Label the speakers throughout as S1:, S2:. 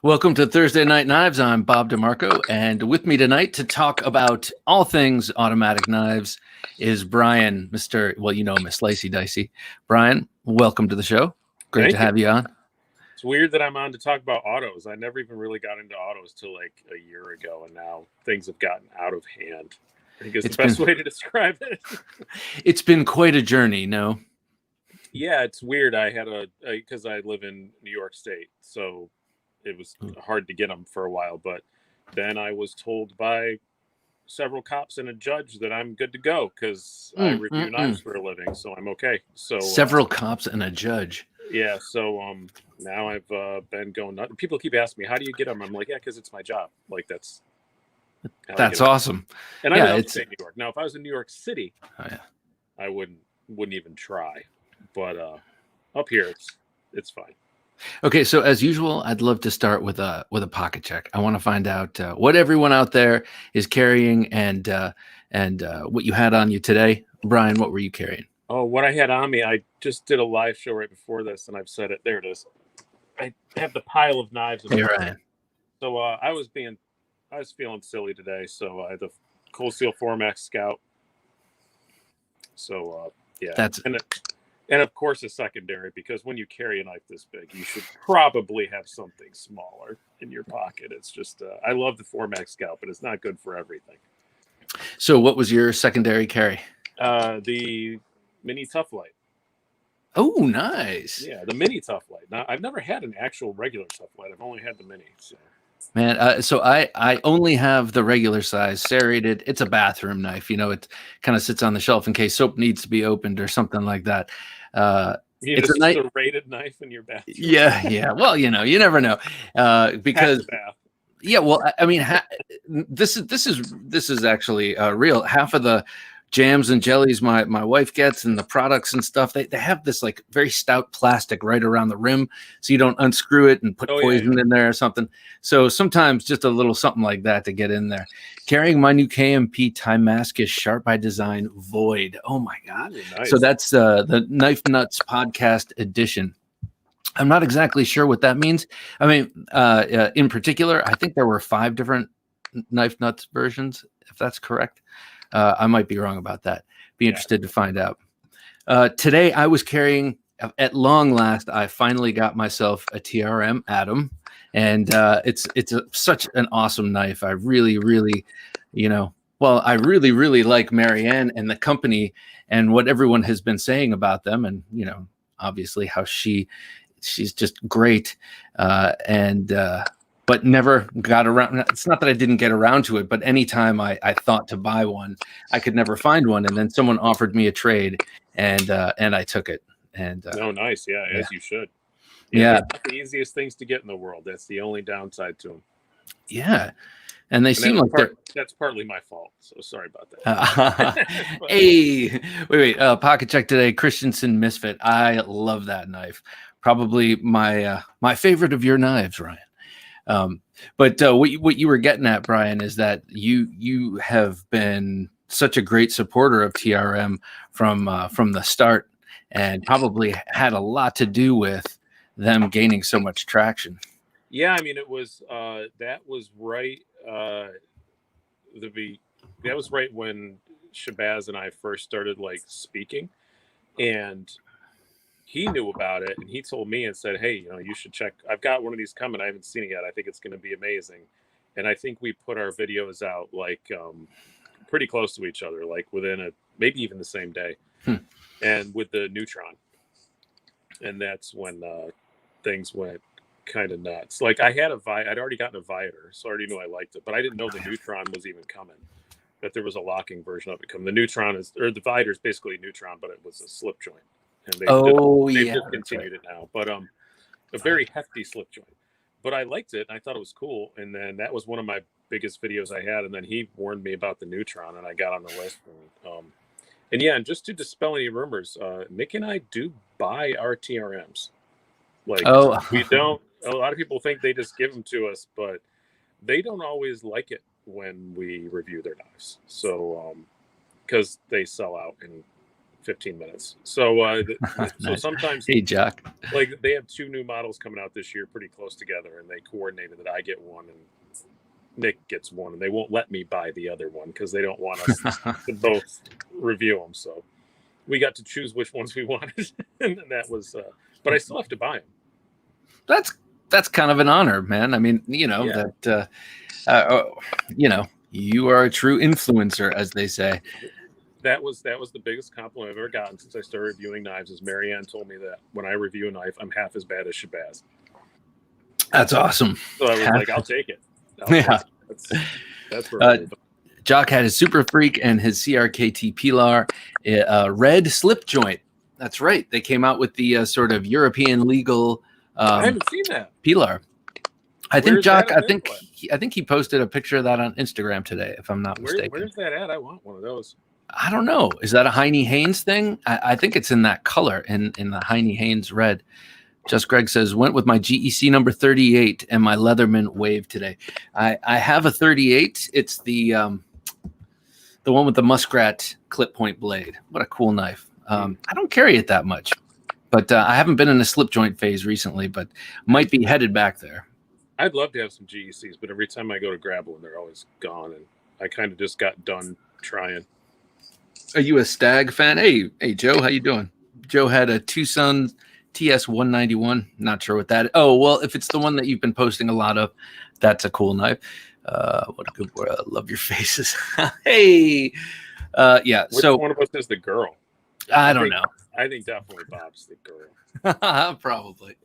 S1: Welcome to Thursday Night Knives. I'm Bob DeMarco, and with me tonight to talk about all things automatic knives is Bryan, Miss Slicey, Dicey. Bryan, welcome to the show. Great to have you on.
S2: It's weird that I'm on to talk about autos. I never even really got into autos till like a year ago, and now things have gotten out of hand. I think it's the best way to describe it.
S1: It's been quite a journey, no?
S2: Yeah, it's weird. I had because I live in New York State, so it was hard to get them for a while. But then I was told by several cops and a judge that I'm good to go because I review knives for a living, so I'm okay. So
S1: several cops and a judge.
S2: Yeah, so now I've been going nuts. People keep asking me, how do you get them? I'm like, yeah, because it's my job. Like, that's
S1: awesome.
S2: And I live in upstate New York. Now, if I was in New York City, I wouldn't even try. But up here, it's fine.
S1: Okay, so as usual, I'd love to start with a pocket check. I want to find out what everyone out there is carrying and what you had on you today. Bryan, what were you carrying?
S2: Oh, what I had on me, I just did a live show right before this, and I've said it. There it is. I have the pile of knives.
S1: Hey, Ryan.
S2: So I was feeling silly today, so I had the Cold Steel Formax Scout. So yeah, and of course a secondary, because when you carry a knife this big, you should probably have something smaller in your pocket. It's just I love the Formax Scout, but it's not good for everything.
S1: So what was your secondary carry?
S2: The Mini Tough Light.
S1: Oh, nice.
S2: Yeah, the Mini Tough Light. Now, I've never had an actual regular Tough Light. I've only had the Mini. So.
S1: Man, so I only have the regular size serrated. It's a bathroom knife. You know, it kind of sits on the shelf in case soap needs to be opened or something like that.
S2: It's a serrated knife in your bathroom.
S1: Yeah. Well, you never know, because yeah. Well, I mean, this is actually real. Half of the jams and jellies my wife gets and the products and stuff, they have this like very stout plastic right around the rim, so you don't unscrew it and put poison in there or something. So sometimes just a little something like that to get in there. Carrying my new KMP Timascus Sharp by Design Void. Oh my god. Nice. So that's the Knife Nuts podcast edition. I'm not exactly sure what that means. I mean, in particular, I think there were 5 different Knife Nuts versions, if that's correct. I might be wrong about that. Be interested to find out. Today, I was carrying, at long last, I finally got myself a TRM Atom, and it's such an awesome knife. I really, really, I really, really like Marianne and the company and what everyone has been saying about them, and obviously how she's just great, but never got around. It's not that I didn't get around to it, but anytime I thought to buy one, I could never find one. And then someone offered me a trade, and I took it. And
S2: nice, yeah, as you should.
S1: Yeah,
S2: not the easiest things to get in the world. That's the only downside to them.
S1: Yeah, and they seem like
S2: that's partly my fault. So sorry about that.
S1: Hey, wait, pocket check today. Christensen Misfit. I love that knife. Probably my favorite of your knives, Ryan. But what you were getting at, Bryan, is that you have been such a great supporter of TRM from the start, and probably had a lot to do with them gaining so much traction.
S2: Yeah, I mean, it was that was right. That was right when Shabazz and I first started speaking, and he knew about it, and he told me and said, hey, you should check. I've got one of these coming. I haven't seen it yet. I think it's going to be amazing. And I think we put our videos out pretty close to each other, within maybe even the same day. And with the Neutron. And that's when things went kind of nuts. I'd already gotten a Viator, so I already knew I liked it, but I didn't know the Neutron was even coming, that there was a locking version of it coming. The Neutron the Viator is basically Neutron, but it was a slip joint. And they've discontinued it now, but a very hefty slip joint. But I liked it, and I thought it was cool. And then that was one of my biggest videos I had. And then he warned me about the Neutron, and I got on the list. And just to dispel any rumors, Nick and I do buy our TRMs. We don't. A lot of people think they just give them to us, but they don't always like it when we review their knives. So because they sell out in 15 minutes. So so sometimes
S1: hey Jack,
S2: like they have 2 new models coming out this year pretty close together, and they coordinated that I get one and Nick gets one, and they won't let me buy the other one because they don't want us to both review them. So we got to choose which ones we wanted, and that was but I still have to buy them.
S1: That's kind of an honor, man. I mean, that you are a true influencer, as they say.
S2: That was the biggest compliment I've ever gotten since I started reviewing knives. Is Marianne told me that when I review a knife, I'm half as bad as Shabazz.
S1: That's awesome.
S2: So I was like, I'll take it. That's where
S1: Jock had his Super Freak and his CRKT Pilar red slip joint. That's right. They came out with the sort of European legal.
S2: I haven't seen that
S1: Pilar. I think Jock. I think he posted a picture of that on Instagram today, if I'm not mistaken.
S2: Where's that at? I want one of those.
S1: I don't know. Is that a Heine Haynes thing? I think it's in that color, in the Heine Haynes red. Just Greg says, went with my GEC number 38 and my Leatherman wave today. I have a 38. It's the one with the muskrat clip point blade. What a cool knife. I don't carry it that much, but I haven't been in a slip joint phase recently, but might be headed back there.
S2: I'd love to have some GECs, but every time I go to grab one, they're always gone, and I kind of just got done trying.
S1: Are you a Stag fan? Hey, Joe, how you doing? Joe had a Tucson Ts 191. Not sure what that is. Oh, well, if it's the one that you've been posting a lot of, that's a cool knife. What a good word. I love your faces. Hey. Yeah.
S2: Which one of us is the girl?
S1: I don't know.
S2: I think definitely Bob's the girl.
S1: Probably.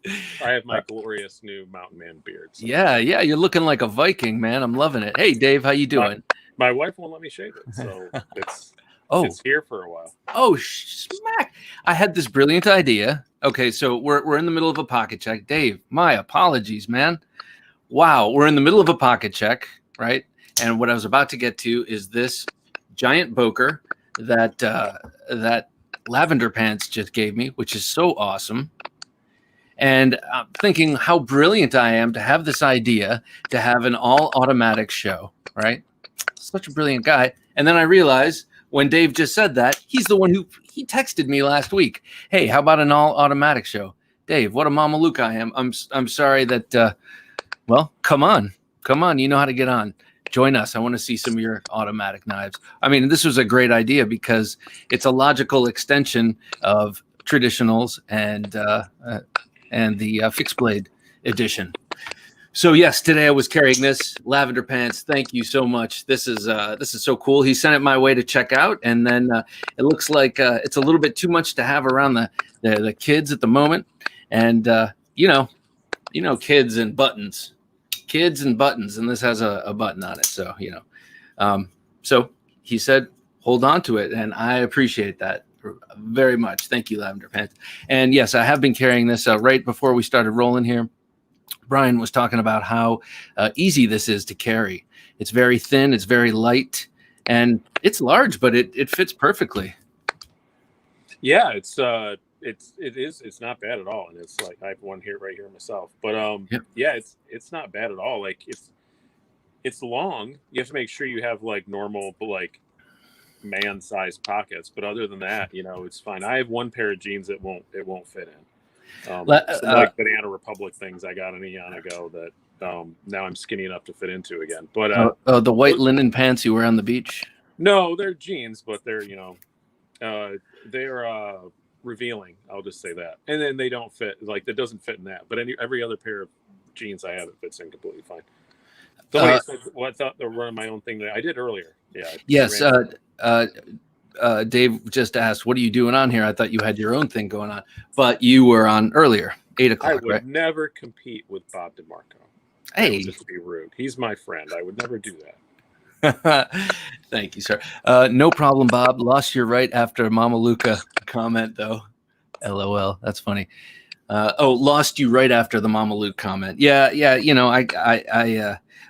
S2: I have my glorious new mountain man beard. So.
S1: Yeah. You're looking like a Viking, man. I'm loving it. Hey, Dave, how you doing?
S2: My wife won't let me shave it, so it's here for a while.
S1: Oh, smack. I had this brilliant idea. Okay, so we're in the middle of a pocket check. Dave, my apologies, man. Wow, we're in the middle of a pocket check, right? And what I was about to get to is this giant Boker that Lavender Pants just gave me, which is so awesome. And I'm thinking how brilliant I am to have this idea to have an all-automatic show, right? Such a brilliant guy. And then I realized when Dave just said that, he's the one he texted me last week. Hey, how about an all-automatic show? Dave, what a mama Luke I am. I'm sorry that, well, come on. You know how to get on. Join us. I want to see some of your automatic knives. I mean, this was a great idea because it's a logical extension of traditionals and the fixed blade edition. So yes, today I was carrying this Lavender Pants. Thank you so much. This is so cool. He sent it my way to check out, and then it looks like it's a little bit too much to have around the kids at the moment. And you know, kids and buttons, and this has a button on it. So so he said, hold on to it, and I appreciate that very much. Thank you, Lavender Pants. And yes, I have been carrying this right before we started rolling here. Bryan was talking about how easy this is to carry. It's very thin, it's very light, and it's large, but it fits perfectly.
S2: Yeah, it's not bad at all, and it's like I have one here right here myself. But yeah, it's not bad at all. Like it's long. You have to make sure you have like normal, like man-sized pockets. But other than that, it's fine. I have one pair of jeans that won't fit in. Some like Banana Republic things I got an eon ago that now I'm skinny enough to fit into again. But
S1: the white linen pants you wear on the beach?
S2: No, they're jeans, but they're they're revealing. I'll just say that. And then they don't fit, like that doesn't fit in that. But every other pair of jeans I have, it fits in completely fine. So I thought they were running my own thing that I did earlier. Yeah.
S1: Yes. Dave just asked, what are you doing on here? I thought you had your own thing going on, but you were on earlier, 8 o'clock,
S2: I would never compete with Bob DeMarco.
S1: Hey.
S2: Just to be rude. He's my friend. I would never do that.
S1: Thank you, sir. No problem, Bob. Lost your right after Mama Luca comment, though. LOL. That's funny. Lost you right after the Mama Luke comment. Yeah.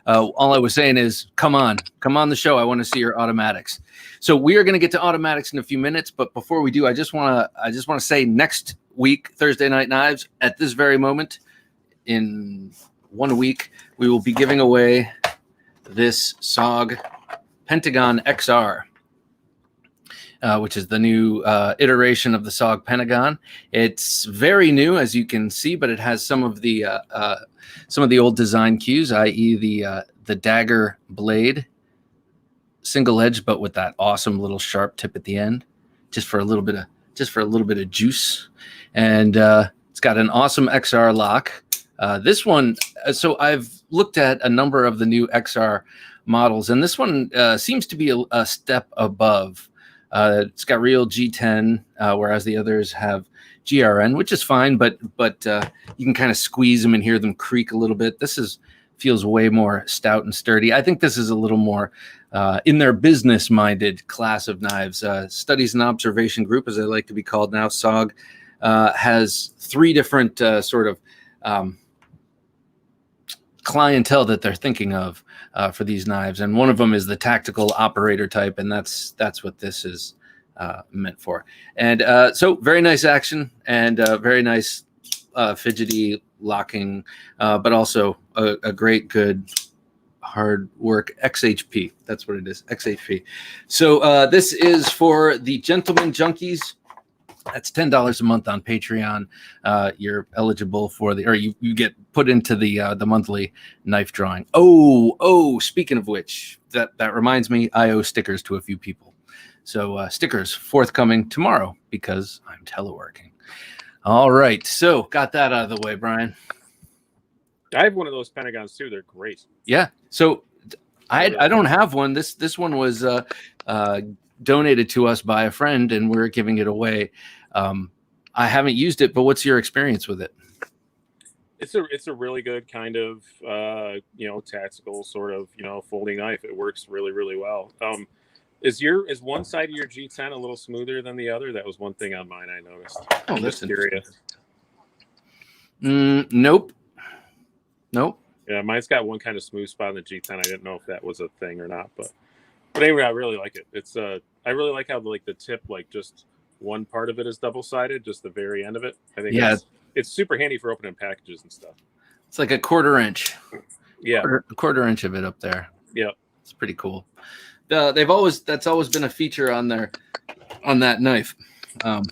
S1: All I was saying is, come on the show. I want to see your automatics. So we are going to get to automatics in a few minutes, but before we do, I just want to say next week, Thursday Night Knives, at this very moment, in 1 week, we will be giving away this SOG Pentagon XR. which is the new iteration of the SOG Pentagon. It's very new, as you can see, but it has some of the old design cues, i.e., the dagger blade, single edge, but with that awesome little sharp tip at the end, just for a little bit of juice. And it's got an awesome XR lock. This one, so I've looked at a number of the new XR models, and this one seems to be a step above. It's got real G10, whereas the others have GRN, which is fine, but you can kind of squeeze them and hear them creak a little bit. This feels way more stout and sturdy. I think this is a little more in their business-minded class of knives. Studies and Observation Group, as they like to be called now, SOG, has 3 different sort of clientele that they're thinking of for these knives, and one of them is the tactical operator type, and that's what this is meant for. And so very nice action, and very nice fidgety locking, but also a great good hard work XHP. That's what it is, XHP. So this is for the Gentleman Junkies. That's $10 a month on Patreon. You're eligible for you get put into the monthly knife drawing. Oh, speaking of which, that reminds me, I owe stickers to a few people. So stickers forthcoming tomorrow because I'm teleworking. All right, so got that out of the way, Brian.
S2: I have one of those Pentagons too. They're great.
S1: Yeah. So I don't have one. This one was donated to us by a friend, and we're giving it away. I haven't used it, but what's your experience with it?
S2: It's a really good kind of tactical sort of folding knife. It works really, really well. Is one side of your G10 a little smoother than the other? That was one thing on mine I noticed.
S1: Oh,
S2: I'm just curious.
S1: Nope.
S2: Yeah, mine's got one kind of smooth spot on the G10. I didn't know if that was a thing or not, but anyway, I really like it. It's I really like how the tip, just one part of it is double-sided, just the very end of it. I think it's super handy for opening packages and stuff.
S1: It's like a 1/4 inch.
S2: Yeah,
S1: a quarter inch of it up there.
S2: Yeah,
S1: it's pretty cool. That's always been a feature on that knife, on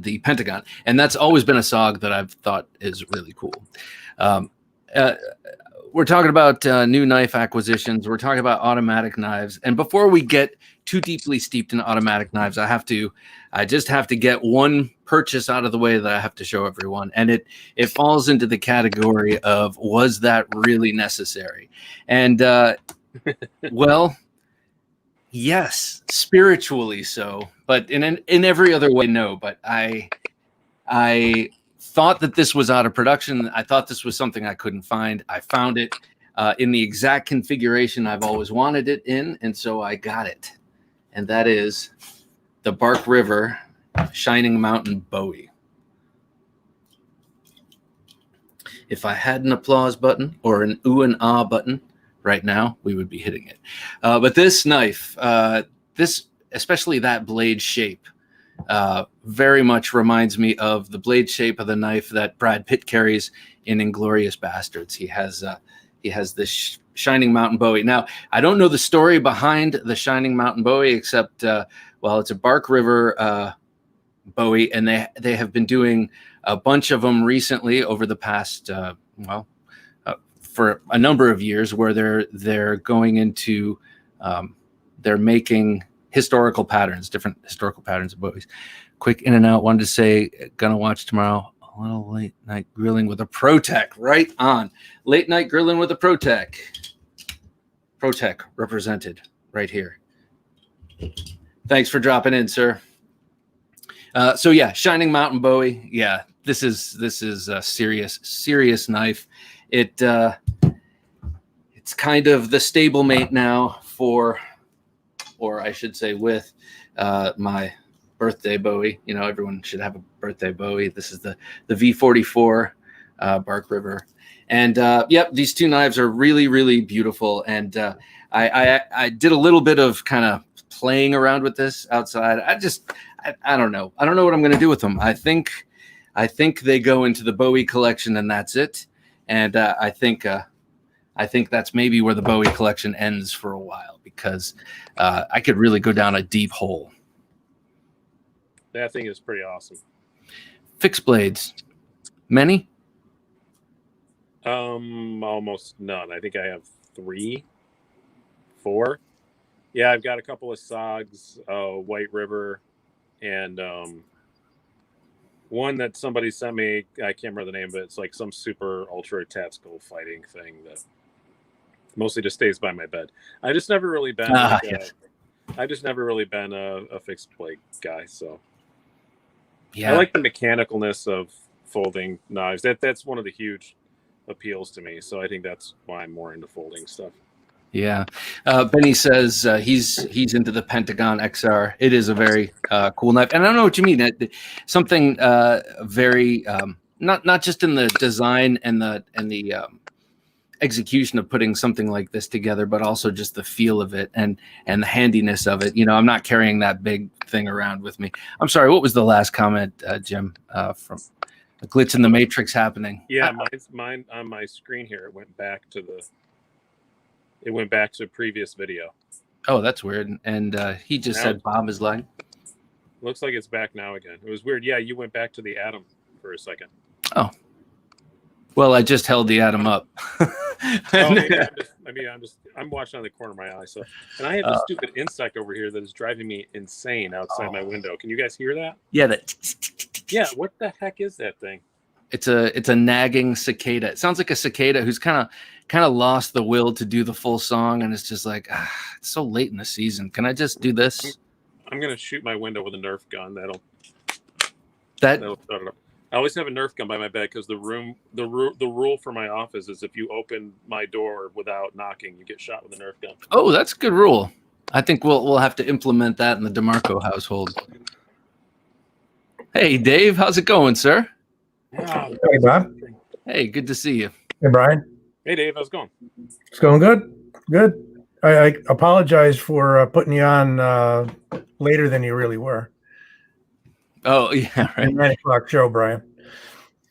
S1: the Pentagon, and that's always been a SOG that I've thought is really cool. We're talking about new knife acquisitions. We're talking about automatic knives, and before we get too deeply steeped in automatic knives, I just have to get one purchase out of the way that I have to show everyone, and it falls into the category of, was that really necessary? And well, yes, spiritually so, but in every other way, no. But I thought that this was out of production. I thought this was something I couldn't find. I found it in the exact configuration I've always wanted it in, and so I got it. And that is the Bark River Shining Mountain Bowie. If I had an applause button or an ooh and ah button right now, we would be hitting it. But this knife, especially that blade shape, very much reminds me of the blade shape of the knife that Brad Pitt carries in Inglourious Bastards. He has this Shining Mountain Bowie. Now, I don't know the story behind the Shining Mountain Bowie, except it's a Bark River Bowie, and they have been doing a bunch of them recently over the past for a number of years, where they're going into they're making historical patterns, different historical patterns of Bowies. Quick in and out. Wanted to say, gonna watch tomorrow. A little late night grilling with a ProTech. Right on. Late night grilling with a ProTech. ProTech represented right here. Thanks for dropping in, sir. So yeah, Shining Mountain Bowie. Yeah, this is a serious knife. It's kind of the stablemate now for, or I should say with, my birthday Bowie. Everyone should have a birthday Bowie. This is the V44 Bark River. And yep, these two knives are really, really beautiful. And I did a little bit of kind of playing around with this outside. I don't know. I don't know what I'm going to do with them. I think they go into the Bowie collection, and that's it. And I think I think that's maybe where the Bowie collection ends for a while, because I could really go down a deep hole.
S2: That thing is pretty awesome.
S1: Fixed blades, many?
S2: Almost none. I think I have 3, 4. Yeah, I've got a couple of Sogs, White River, and one that somebody sent me. I can't remember the name, but it's like some super ultra tactical fighting thing that mostly just stays by my bed. I just never really been. I just never really been a fixed blade guy. So yeah, I like the mechanicalness of folding knives. That's one of the huge appeals to me. So I think that's why I'm more into folding stuff.
S1: Yeah. Benny says he's into the Pentagon XR. It is a very cool knife. And I don't know what you mean. Something very not just in the design and the execution of putting something like this together, but also just the feel of it and the handiness of it. You know, I'm not carrying that big thing around with me. I'm sorry, what was the last comment, Jim, from a glitch in the matrix happening?
S2: Yeah, mine on my screen here, it went back to a previous video.
S1: Oh, that's weird. And he just said Bob is lying.
S2: Looks like it's back now again. It was weird. Yeah, you went back to the atom for a second.
S1: Oh. Well, I just held the atom up.
S2: I'm watching on the corner of my eye. So, and I have this stupid insect over here that is driving me insane outside my window. Can you guys hear that?
S1: Yeah.
S2: Yeah. What the heck is that thing?
S1: It's a nagging cicada. It sounds like a cicada who's kind of lost the will to do the full song, and it's just like, it's so late in the season. Can I just do this?
S2: I'm gonna shoot my window with a Nerf gun. That'll start it up. I always have a Nerf gun by my bed because the rule for my office is if you open my door without knocking, you get shot with a Nerf gun.
S1: Oh, that's a good rule. I think we'll have to implement that in the DeMarco household. Hey, Dave, how's it going, sir?
S3: Hey, Bob.
S1: Hey, good to see you.
S3: Hey, Brian.
S2: Hey, Dave, how's it going?
S3: It's going good. Good. I apologize for putting you on later than you really were.
S1: Oh, yeah, right.
S3: 9 o'clock show, Brian.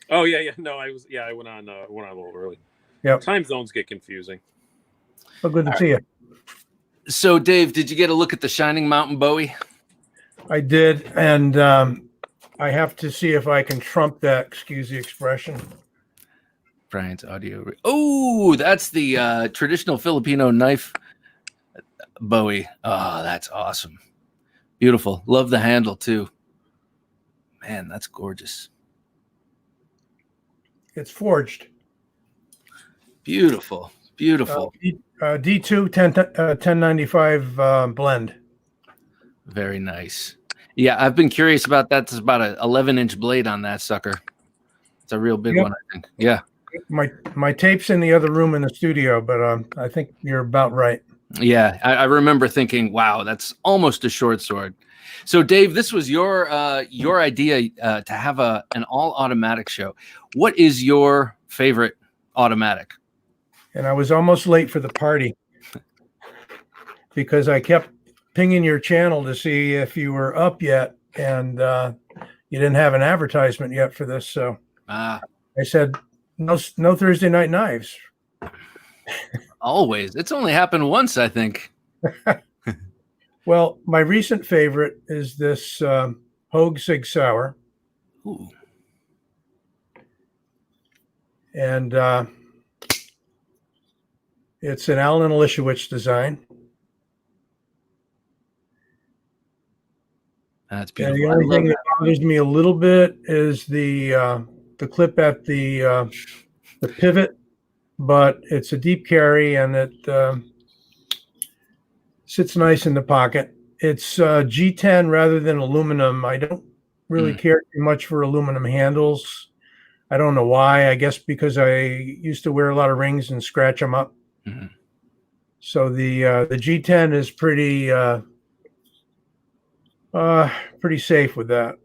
S2: Oh, yeah. No, I went on a little early.
S3: Yep.
S2: Time zones get confusing.
S3: Well, good to see you.
S1: So, Dave, did you get a look at the Shining Mountain Bowie?
S3: I did, and I have to see if I can trump that, excuse the expression.
S1: Brian's audio. Oh, that's the traditional Filipino knife Bowie. Oh, that's awesome. Beautiful. Love the handle, too. Man, that's gorgeous.
S3: It's forged.
S1: Beautiful. Beautiful.
S3: D2 1095 blend.
S1: Very nice. Yeah, I've been curious about that. There's about an 11-inch blade on that sucker. It's a real big one, I think. Yeah.
S3: My tape's in the other room in the studio, but I think you're about right.
S1: Yeah, I remember thinking, wow, that's almost a short sword. So, Dave, this was your idea to have an all-automatic show. What is your favorite automatic?
S3: And I was almost late for the party because I kept pinging your channel to see if you were up yet, and you didn't have an advertisement yet for this. So I said, no Thursday Night Knives.
S1: Always. It's only happened once, I think.
S3: Well, my recent favorite is this Hogue Sig Sauer.
S1: Ooh.
S3: And it's an Alan Lishowitz design.
S1: That's beautiful.
S3: And the only thing that bothers me a little bit is the clip at the pivot, but it's a deep carry and it sits nice in the pocket. It's G10 rather than aluminum. I don't really care too much for aluminum handles. I don't know why. I guess because I used to wear a lot of rings and scratch them up. Mm-hmm. So the G10 is pretty safe with that.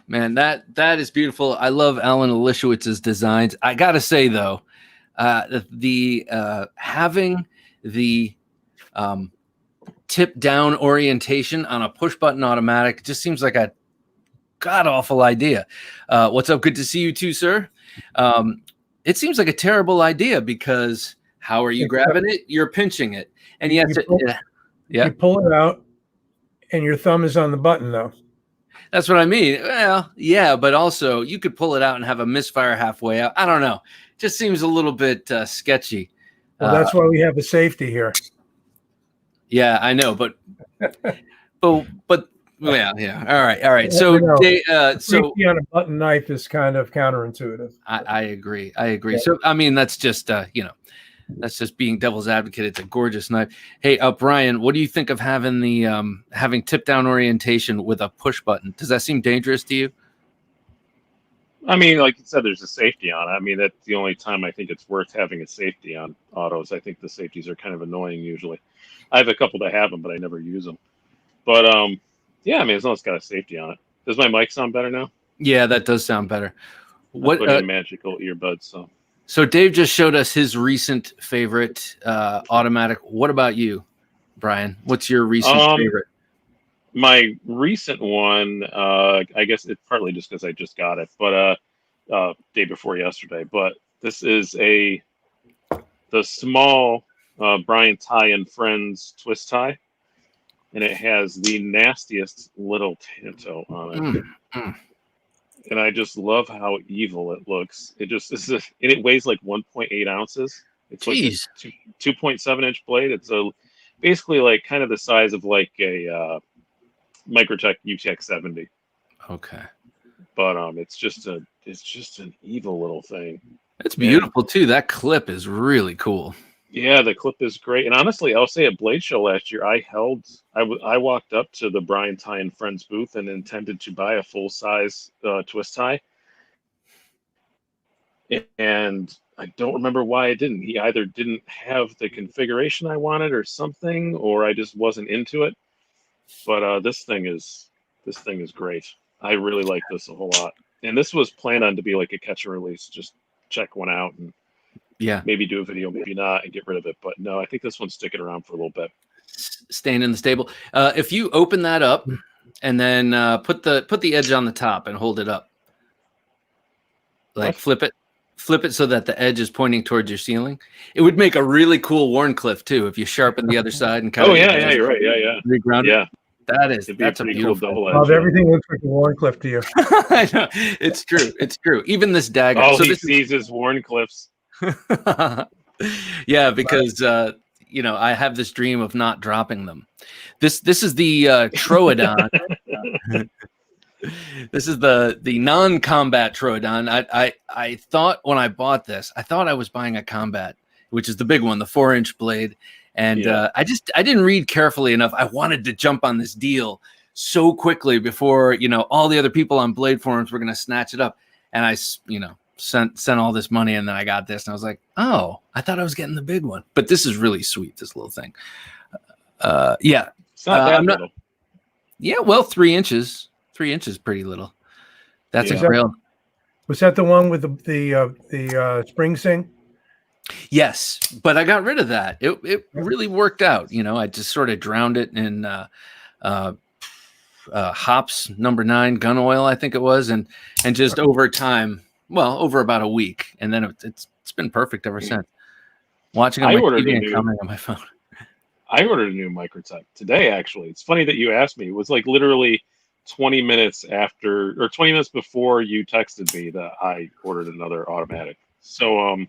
S1: Man, that is beautiful. I love Alan Lishowitz's designs. I gotta say though, the having the tip down orientation on a push button automatic just seems like a god awful idea. What's up? Good to see you too, sir. It seems like a terrible idea because How are you grabbing it? You're pinching it. And yes,
S3: you pull it out and your thumb is on the button though.
S1: That's what I mean. Well, yeah, but also you could pull it out and have a misfire halfway out. I don't know. Just seems a little bit sketchy.
S3: Well, that's why we have a safety here.
S1: Yeah, I know, but well, yeah. All right. So,
S3: safety on a button knife is kind of counterintuitive.
S1: I agree. Yeah. So, I mean, that's just that's just being devil's advocate. It's a gorgeous knife. Hey, Bryan, what do you think of having the having tip down orientation with a push button? Does that seem dangerous to you?
S2: I mean, like you said, there's a safety on it. I mean, that's the only time I think it's worth having a safety on autos. I think the safeties are kind of annoying usually. I have a couple that have them, but I never use them. But yeah, I mean, as long as it's got a safety on it. Does my mic sound better now?
S1: Yeah, that does sound better.
S2: What magical earbuds?
S1: So Dave just showed us his recent favorite automatic. What about you, Bryan? What's your recent favorite?
S2: My recent one, I guess it's partly just because I just got it, but day before yesterday. But this is the small Bryan Tie and Friends twist tie, and it has the nastiest little tanto on it. And I just love how evil it looks. It just and it weighs like 1.8 ounces. It's
S1: Jeez.
S2: Like a 2.7-inch blade. It's basically like kind of the size of like a Microtech UTX 70.
S1: Okay.
S2: But it's just an evil little thing.
S1: It's beautiful too. That clip is really cool.
S2: Yeah, the clip is great. And honestly, I'll say at Blade Show last year, I walked up to the Bryan Tie and Friends booth and intended to buy a full size twist tie. And I don't remember why I didn't. He either didn't have the configuration I wanted or something, or I just wasn't into it. But this thing is great. I really like this a whole lot. And this was planned on to be like a catch and release. Just check one out and maybe do a video, maybe not, and get rid of it. But no, I think this one's sticking around for a little bit.
S1: Staying in the stable. If you open that up and then put the edge on the top and hold it up, like flip it so that the edge is pointing towards your ceiling. It would make a really cool Warncliffe too if you sharpen the other side and kind of
S2: you're right. Yeah.
S1: Reground it. That's a
S2: cool
S1: beautiful
S2: double edge.
S3: Well, everything looks like a Warncliffe to you.
S1: I know. It's true. Even this dagger.
S2: All he sees is Warncliffes.
S1: Yeah, because I have this dream of not dropping them. This is the Troodon. This is the non-combat Troodon. I thought when I bought this, I thought I was buying a combat, which is the big one, the 4-inch blade. And I didn't read carefully enough. I wanted to jump on this deal so quickly before, all the other people on Blade forums were going to snatch it up. And I, sent all this money, and then I got this, and I was like, oh, I thought I was getting the big one. But this is really sweet, this little thing. Yeah.
S2: It's not that little.
S1: Yeah, well, 3 inches. 3 inches, pretty little. That's a grail.
S3: Was that the one with the spring sing?
S1: Yes, but I got rid of that. It really worked out. I just sort of drowned it in hops number 9 gun oil, I think it was, and just over time, over about a week, and then it's been perfect ever since. Watching on my TV and commenting on my phone.
S2: I ordered a new Microtech today. Actually, it's funny that you asked me. It was like literally 20 minutes after, or 20 minutes before you texted me that I ordered another automatic. So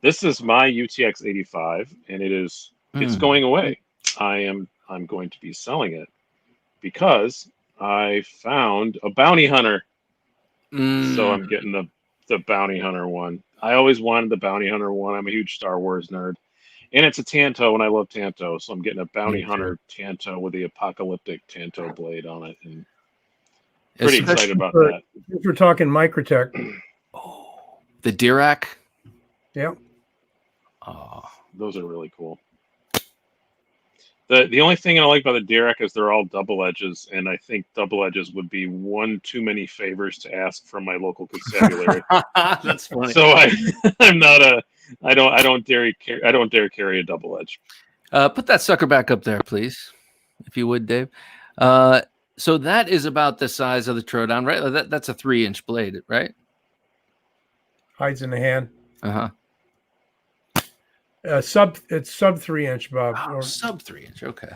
S2: this is my UTX 85, and it's going away. I'm going to be selling it because I found a bounty hunter. So I'm getting the bounty hunter one. I always wanted the bounty hunter one. I'm a huge Star Wars nerd, and it's a Tanto, and I love Tanto, so I'm getting a bounty hunter Tanto with the apocalyptic Tanto blade on it, and pretty excited about that.
S3: We're talking Microtech.
S1: Oh, the Dirac.
S3: Yeah.
S2: Oh, those are really cool. The only thing I like about the Dirac is they're all double edges, and I think double edges would be one too many favors to ask from my local constabulary.
S1: That's funny.
S2: So I don't dare carry a double edge.
S1: Put that sucker back up there, please, if you would, Dave. So that is about the size of the Troodon, right? That's a 3-inch blade, right?
S3: Hides in the hand.
S1: Uh-huh.
S3: It's sub 3-inch, Bob.
S1: Oh,
S3: Or,
S1: sub 3-inch. Okay.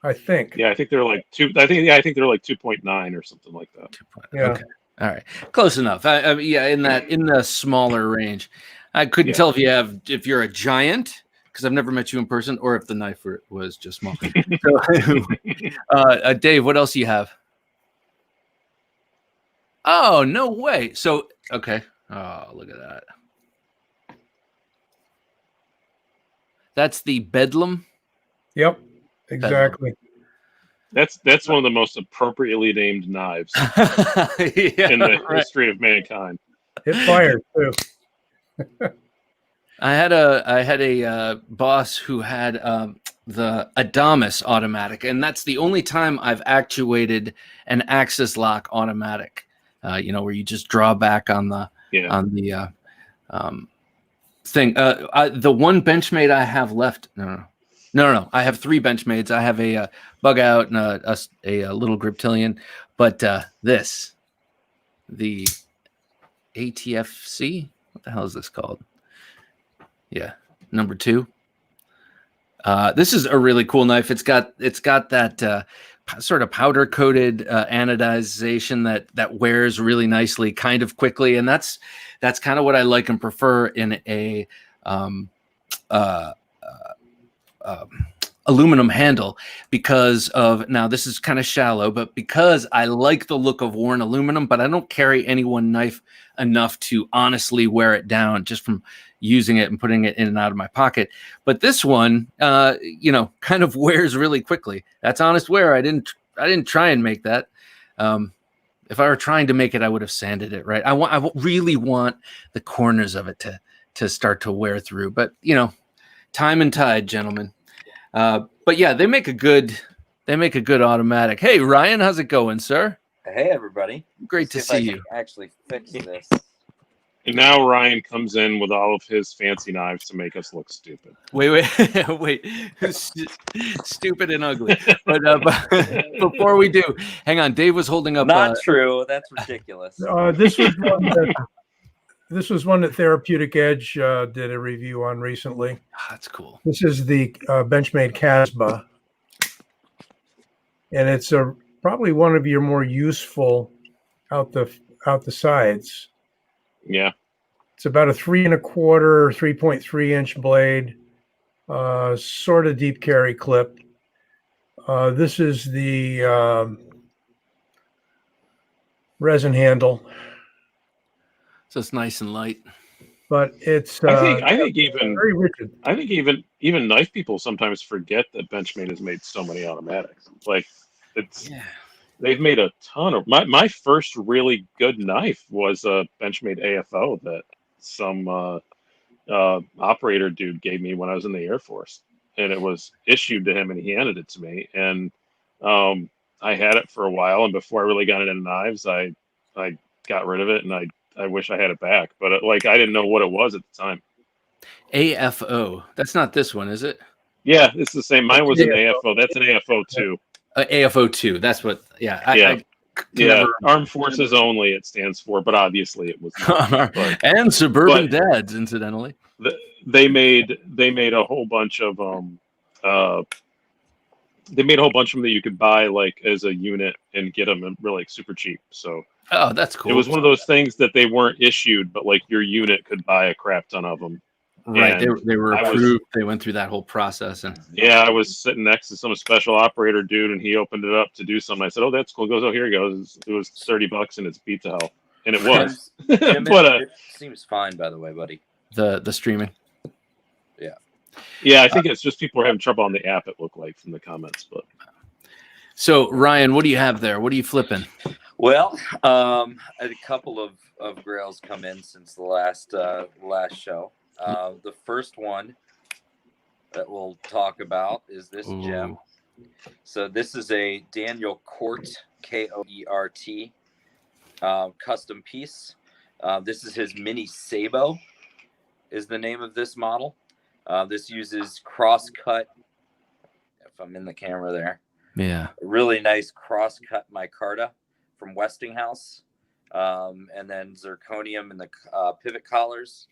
S3: I think.
S2: Yeah, I think they're like 2.9 or something like that.
S1: 2.
S3: Yeah.
S1: Okay. All right. Close enough. I mean, yeah, in the smaller range. I couldn't tell if you're a giant, because I've never met you in person, or if the knife was just small. So, Dave, what else do you have? Oh, no way. So, okay. Oh, look at that. That's the Bedlam.
S3: Yep. Exactly.
S2: That's one of the most appropriately named knives in the history of mankind.
S3: It fired too.
S1: I had a boss who had the Adamas automatic, and that's the only time I've actuated an axis lock automatic. Where you just draw back on the thing. The one Benchmade I have left. No. I have 3 Benchmades. I have a bug out and a little Griptilian, but the ATFC. What the hell is this called? Yeah, number 2. This is a really cool knife. It's got that sort of powder coated anodization that wears really nicely, kind of quickly, and that's kind of what I like and prefer in a aluminum handle, because of, now this is kind of shallow, but because I like the look of worn aluminum, but I don't carry any one knife enough to honestly wear it down just from using it and putting it in and out of my pocket. But this one, kind of wears really quickly. That's honest wear. I didn't try and make that. If I were trying to make it, I would have sanded it, right? I really want the corners of it to start to wear through, but time and tide, gentlemen. But yeah, they make a good automatic. Hey, Ryan, how's it going, sir?
S4: Hey, everybody.
S1: Great to see you.
S4: Actually fix this.
S2: And now Ryan comes in with all of his fancy knives to make us look stupid.
S1: Wait. Stupid and ugly. But before we do, hang on. Dave was holding up.
S4: Not true. That's ridiculous.
S3: This was one that Therapeutic Edge did a review on recently.
S1: That's cool.
S3: This is the Benchmade Caspa, and it's probably one of your more useful out the sides.
S2: Yeah,
S3: it's about a 3 1/4, 3.3-inch blade, sort of deep carry clip. This is the resin handle.
S1: So it's nice and light,
S3: but it's.
S2: I think even
S3: very rigid.
S2: I think even knife people sometimes forget that Benchmade has made so many automatics. Like they've made a ton of. My first really good knife was a Benchmade AFO that some operator dude gave me when I was in the Air Force, and it was issued to him, and he handed it to me, and I had it for a while, and before I really got into knives, I got rid of it, and I wish I had it back, but I didn't know what it was at the time.
S1: AFO. That's not this one, is it?
S2: Yeah, it's the same. Mine was an AFO. That's an AFO 2.
S1: AFO 2. That's what. Yeah.
S2: Armed Forces Only. It stands for, but obviously it was not.
S1: And Suburban Dads, incidentally.
S2: They made a whole bunch of They made a whole bunch of them that you could buy like as a unit and get them really super cheap. So.
S1: Oh, that's cool.
S2: It was one of those things that they weren't issued, but like your unit could buy a crap ton of them.
S1: Right. They were approved. They went through that whole process. And
S2: I was sitting next to some special operator dude, and he opened it up to do something. I said, "Oh, that's cool." He goes, "Oh, here he goes." It was $30, and it's beat to hell, and it was.
S4: But it seems fine, by the way, buddy.
S1: The streaming.
S2: Yeah, I think it's just people are having trouble on the app. It looked like from the comments, but.
S1: So Ryan, what do you have there? What are you flipping?
S4: Well, I had a couple of grails come in since the last show. The first one that we'll talk about is this gem. So this is a Daniel Koert, Koert, custom piece. This is his mini Sabo, is the name of this model. This uses cross-cut, if I'm in the camera there.
S1: Yeah.
S4: Really nice cross-cut micarta from Westinghouse, and then zirconium in the pivot collars,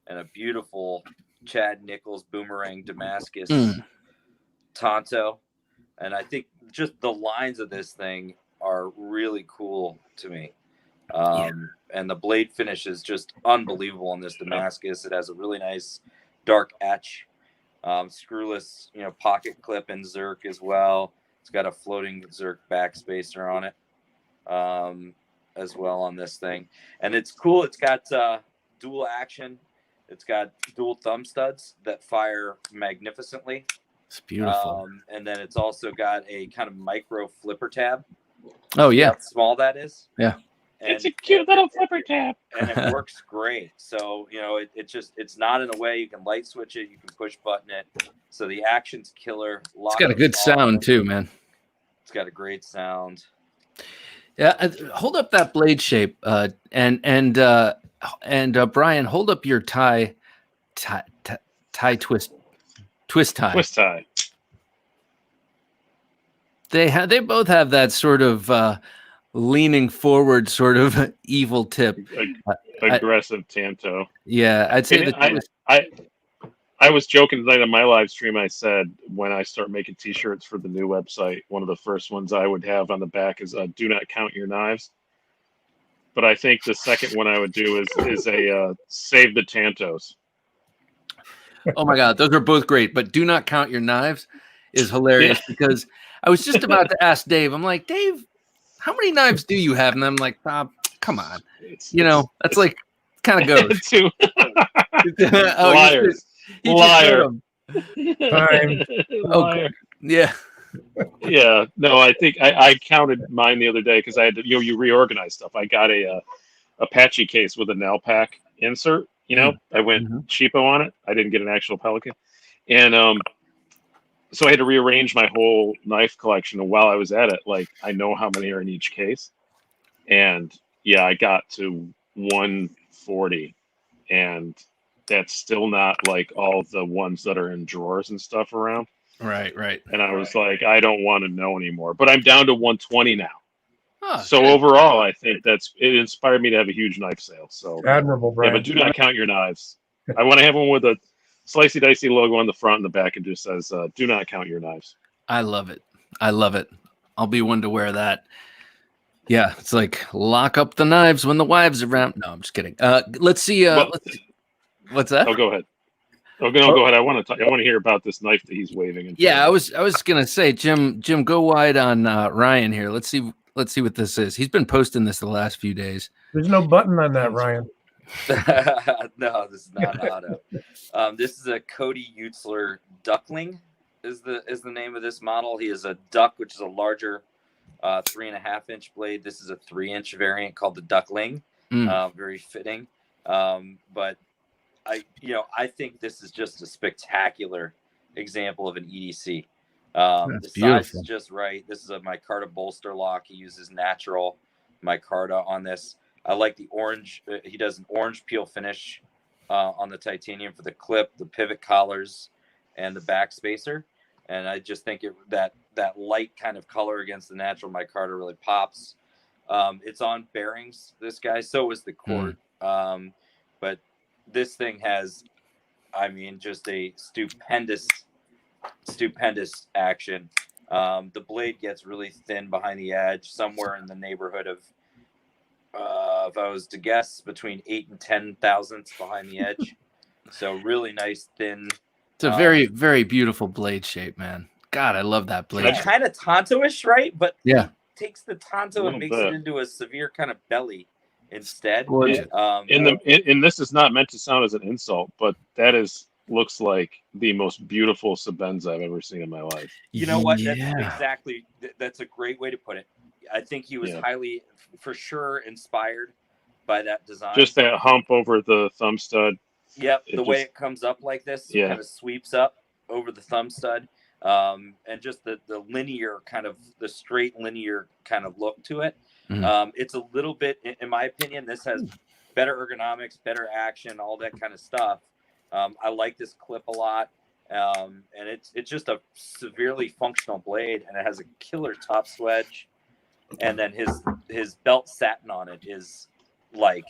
S4: and a beautiful Chad Nichols Boomerang Damascus
S1: Mm.
S4: Tonto. And I think just the lines of this thing are really cool to me. And the blade finish is just unbelievable on this Damascus. It has a really nice dark etch, screwless, pocket clip and Zerk as well. It's got a floating Zerk backspacer on it as well on this thing. And it's cool. It's got dual action. It's got dual thumb studs that fire magnificently.
S1: It's beautiful.
S4: And then it's also got a kind of micro flipper tab.
S1: Oh,
S4: See
S1: yeah.
S4: how small that is?
S1: Yeah.
S4: And
S2: it's a cute little flipper tab.
S4: And it works great. So, it's not in a way you can light switch it. You can push button it. So the action's killer.
S1: It's got a good sound too, man.
S4: It's got a great sound.
S1: Yeah. Hold up that blade shape. And Bryan, hold up your tie twist tie.
S2: Twist tie.
S1: They both have that sort of leaning forward sort of evil tip.
S2: Aggressive Tanto.
S1: Yeah, I'd say
S2: I was joking tonight on my live stream. I said when I start making T-shirts for the new website, one of the first ones I would have on the back is "Do not count your knives." But I think the second one I would do is a "Save the Tantos."
S1: Oh my God, those are both great. But "Do not count your knives" is hilarious because I was just about to ask Dave. I'm like, Dave, how many knives do you have? And I'm like, Bob, come on. That's like kind of goes.
S2: Liars. Liar.
S3: Time.
S1: Okay. Yeah.
S2: Yeah. No, I think I counted mine the other day because I had to, you reorganize stuff. I got a Apache case with a nail pack insert. I went cheapo on it. I didn't get an actual Pelican. And so I had to rearrange my whole knife collection. And while I was at it, I know how many are in each case. And yeah, I got to 140. And that's still not like all the ones that are in drawers and stuff around.
S1: Right.
S2: And I was like, I don't want to know anymore. But I'm down to 120 now.
S1: Oh,
S2: so
S1: good.
S2: Overall, I think it inspired me to have a huge knife sale. So
S3: Admirable, Bryan.
S2: Yeah, but do not count your knives. I want to have one with a Slicey Dicey logo on the front and the back and just says, do not count your knives.
S1: I love it. I'll be one to wear that. Yeah, it's like lock up the knives when the wives are around. No, I'm just kidding. Let's see. What's that?
S2: Oh, go ahead. Go ahead. I want to hear about this knife that he's waving.
S1: Yeah, I was gonna say, Jim, go wide on Ryan here. Let's see what this is. He's been posting this the last few days.
S3: There's no button on that, Ryan.
S4: No, this is not auto. This is a Cody Utzler Duckling is the name of this model. He is a duck, which is a larger 3.5-inch blade. This is a 3-inch variant called the Duckling. Very fitting. But I think this is just a spectacular example of an EDC. The size is just right. This is a micarta bolster lock. He uses natural micarta on this. I like the orange. He does an orange peel finish on the titanium for the clip, the pivot collars, and the back spacer. And I just think that light kind of color against the natural micarta really pops. It's on bearings, this guy. So is the cord. But this thing has, just a stupendous action. The blade gets really thin behind the edge, somewhere in the neighborhood of, if I was to guess, between 8 and 10 thousandths behind the edge. So really nice, thin.
S1: It's a very, very beautiful blade shape, man. God, I love that blade.
S4: It's kind of Tonto-ish, right? But
S1: yeah,
S4: takes the Tonto and makes it into a severe kind of belly instead.
S2: And this is not meant to sound as an insult, but that looks like the most beautiful Sebenza I've ever seen in my life.
S4: You know what? That's a great way to put it. I think he was highly, for sure, inspired by that design.
S2: Just that hump over the thumb stud.
S4: Yep, the way it comes up like this, kind of sweeps up over the thumb stud, and just the linear kind of, the straight linear kind of look to it. It's a little bit, in my opinion, this has better ergonomics, better action, all that kind of stuff. I like this clip a lot, and it's just a severely functional blade, and it has a killer top swedge, and then his belt satin on it is like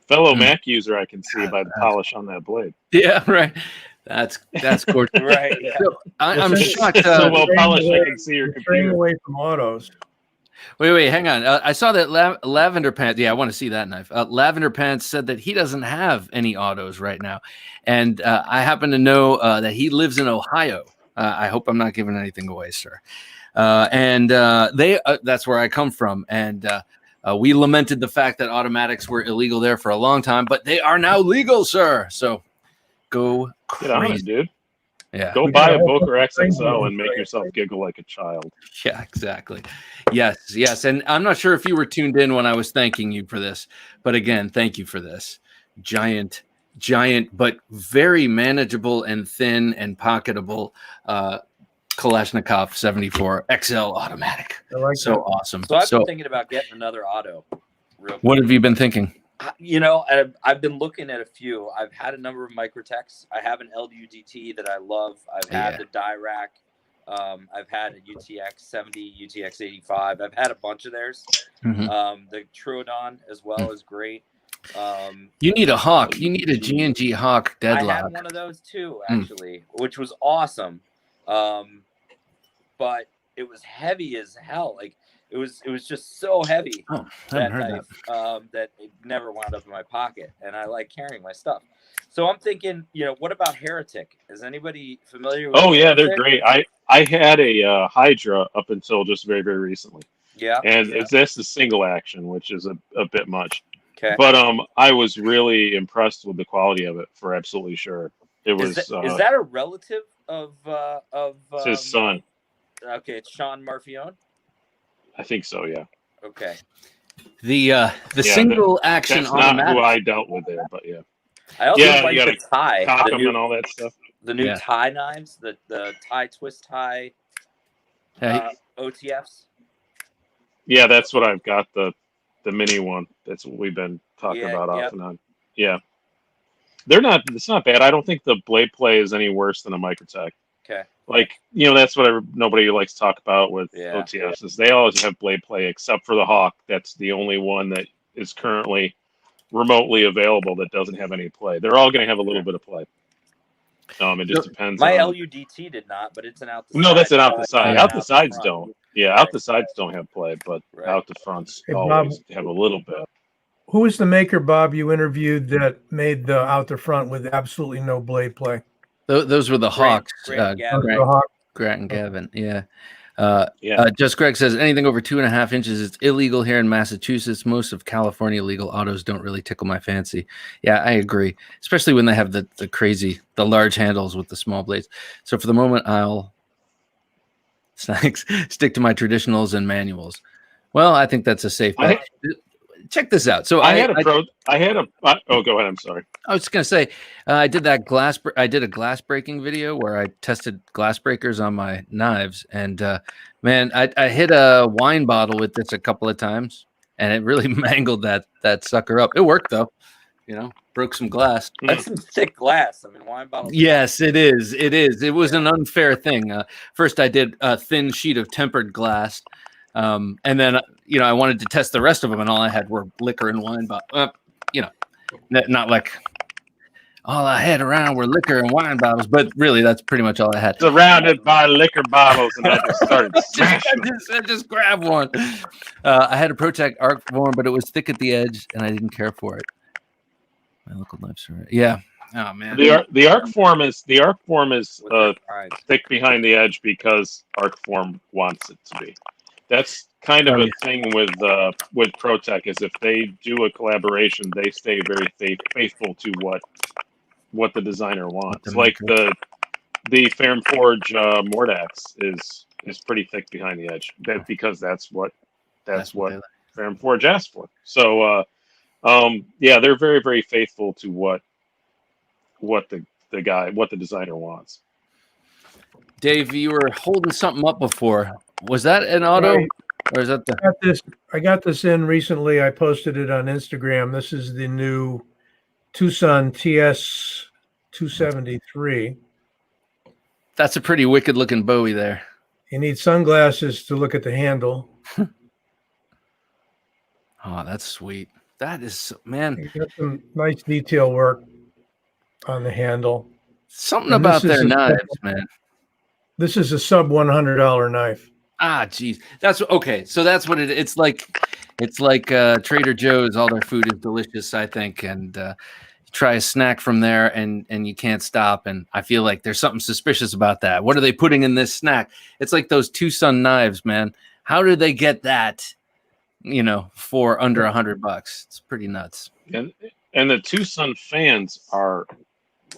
S2: Fellow Mac user, I can see by the polish on that blade.
S1: Yeah, right. That's gorgeous.
S4: Right. Yeah.
S1: So, I'm shocked.
S2: So well polished, I can see your
S3: Straying
S2: computer.
S3: away from autos.
S1: Wait, hang on. I saw that Lavender Pants. Yeah, I want to see that knife. Lavender Pants said that he doesn't have any autos right now, and I happen to know that he lives in Ohio. I hope I'm not giving anything away, sir. And that's where I come from, and we lamented the fact that automatics were illegal there for a long time, but they are now legal, sir. So go
S2: Get on it,
S1: crazy,
S2: dude.
S1: yeah.
S2: Go buy a Boker XXL and make yourself giggle like a child.
S1: Yeah, exactly. Yes. And I'm not sure if you were tuned in when I was thanking you for this, but again, thank you for this. Giant, but very manageable and thin and pocketable Kalashnikov 74 XL automatic.
S3: I like
S1: So
S3: that.
S1: awesome.
S4: So I've been thinking about getting another auto. Real
S1: What have you been thinking?
S4: You know, I've been looking at a few. I've had a number of Microtechs. I have an LUDT that I love. I've had the die rack. I've had a UTX 70, UTX 85. I've had a bunch of theirs. The Troodon as well is great.
S1: You need a Hawk. You need a G&G Hawk deadlock.
S4: I had one of those too, actually, which was awesome. But it was heavy as hell. Like it was just so heavy that knife that it never wound up in my pocket. And I like carrying my stuff. So I'm thinking, what about Heretic? Is anybody familiar with
S2: yeah,
S4: Heretic?
S2: they're great. I had a Hydra up until just very, very recently.
S4: Yeah.
S2: And that's the single action, which is a bit much.
S4: Okay.
S2: But I was really impressed with the quality of it, for absolutely sure. It was.
S4: Is that a relative of
S2: it's his son?
S4: Okay, it's Sean Marfione.
S2: I think so. Yeah.
S4: Okay.
S1: The single action
S2: that's
S1: automatic.
S2: not who I dealt with there, but yeah.
S4: I also like the tie,
S2: cock them and all that stuff.
S4: The new tie knives, the tie twist tie OTFs.
S2: Yeah, that's what I've got. The mini one. That's what we've been talking about off and on. Yeah. It's not bad. I don't think the blade play is any worse than a Microtech.
S4: Okay.
S2: Like, that's what nobody likes to talk about with OTFs is they always have blade play except for the Hawk. That's the only one that is currently remotely available that doesn't have any play. They're all going to have a little bit of play. It just depends.
S4: My LUDT did not, but it's an out the side.
S2: No, that's an out the side. Out the sides
S4: front.
S2: Don't. Yeah, out the sides don't have play, but out the fronts always have a little bit.
S3: Who was the maker, Bob, you interviewed that made the out the front with absolutely no blade play?
S1: Those were the Hawks.
S4: Grant
S1: and Gavin. Yeah. Just Greg says anything over 2.5 inches is illegal here in Massachusetts. Most of California legal autos don't really tickle my fancy. Yeah, I agree, especially when they have the large handles with the small blades. So for the moment, I'll stick to my traditionals and manuals. Well, I think that's a safe bet. Check this out. So
S2: oh, go ahead. I'm sorry.
S1: I was just gonna say, I did a glass breaking video where I tested glass breakers on my knives, and man, I hit a wine bottle with this a couple of times, and it really mangled that sucker up. It worked though, broke some glass.
S4: That's some thick glass. I mean, wine bottles.
S1: Yes, it is. It was an unfair thing. First, I did a thin sheet of tempered glass. And then, I wanted to test the rest of them, and all I had were liquor and wine bottles. Not like all I had around were liquor and wine bottles, but really, that's pretty much all I had.
S2: Surrounded by liquor bottles, and I just started smashing.
S1: I just grabbed one. I had a Protect Arc form, but it was thick at the edge, and I didn't care for it. My local knives are yeah. Oh man,
S2: the arc form is thick behind the edge because arc form wants it to be. That's kind of a thing with Protech is if they do a collaboration, they stay very faithful to what the designer wants. Like the Ferrum Forge Mordax is pretty thick behind the edge. Because that's what Ferrum Forge asked for. So they're very, very faithful to what the designer wants.
S1: Dave, you were holding something up before. Was that an auto, or is that
S3: I got this in recently. I posted it on Instagram. This is the new Tucson Ts 273.
S1: That's a pretty wicked looking Bowie there.
S3: You need sunglasses to look at the handle.
S1: Oh, that's sweet. That is, man,
S3: You got some nice detail work on the handle.
S1: something
S3: And
S1: about
S3: this is
S1: their
S3: a-
S1: knives, man.
S3: This is a sub $100 knife.
S1: Ah, geez. That's okay. So that's what it's like. It's like Trader Joe's. All their food is delicious, I think, and you try a snack from there, and you can't stop. And I feel like there's something suspicious about that. What are they putting in this snack? It's like those Tucson knives, man. How did they get that? You know, for under $100? It's pretty nuts.
S2: And the Tucson fans are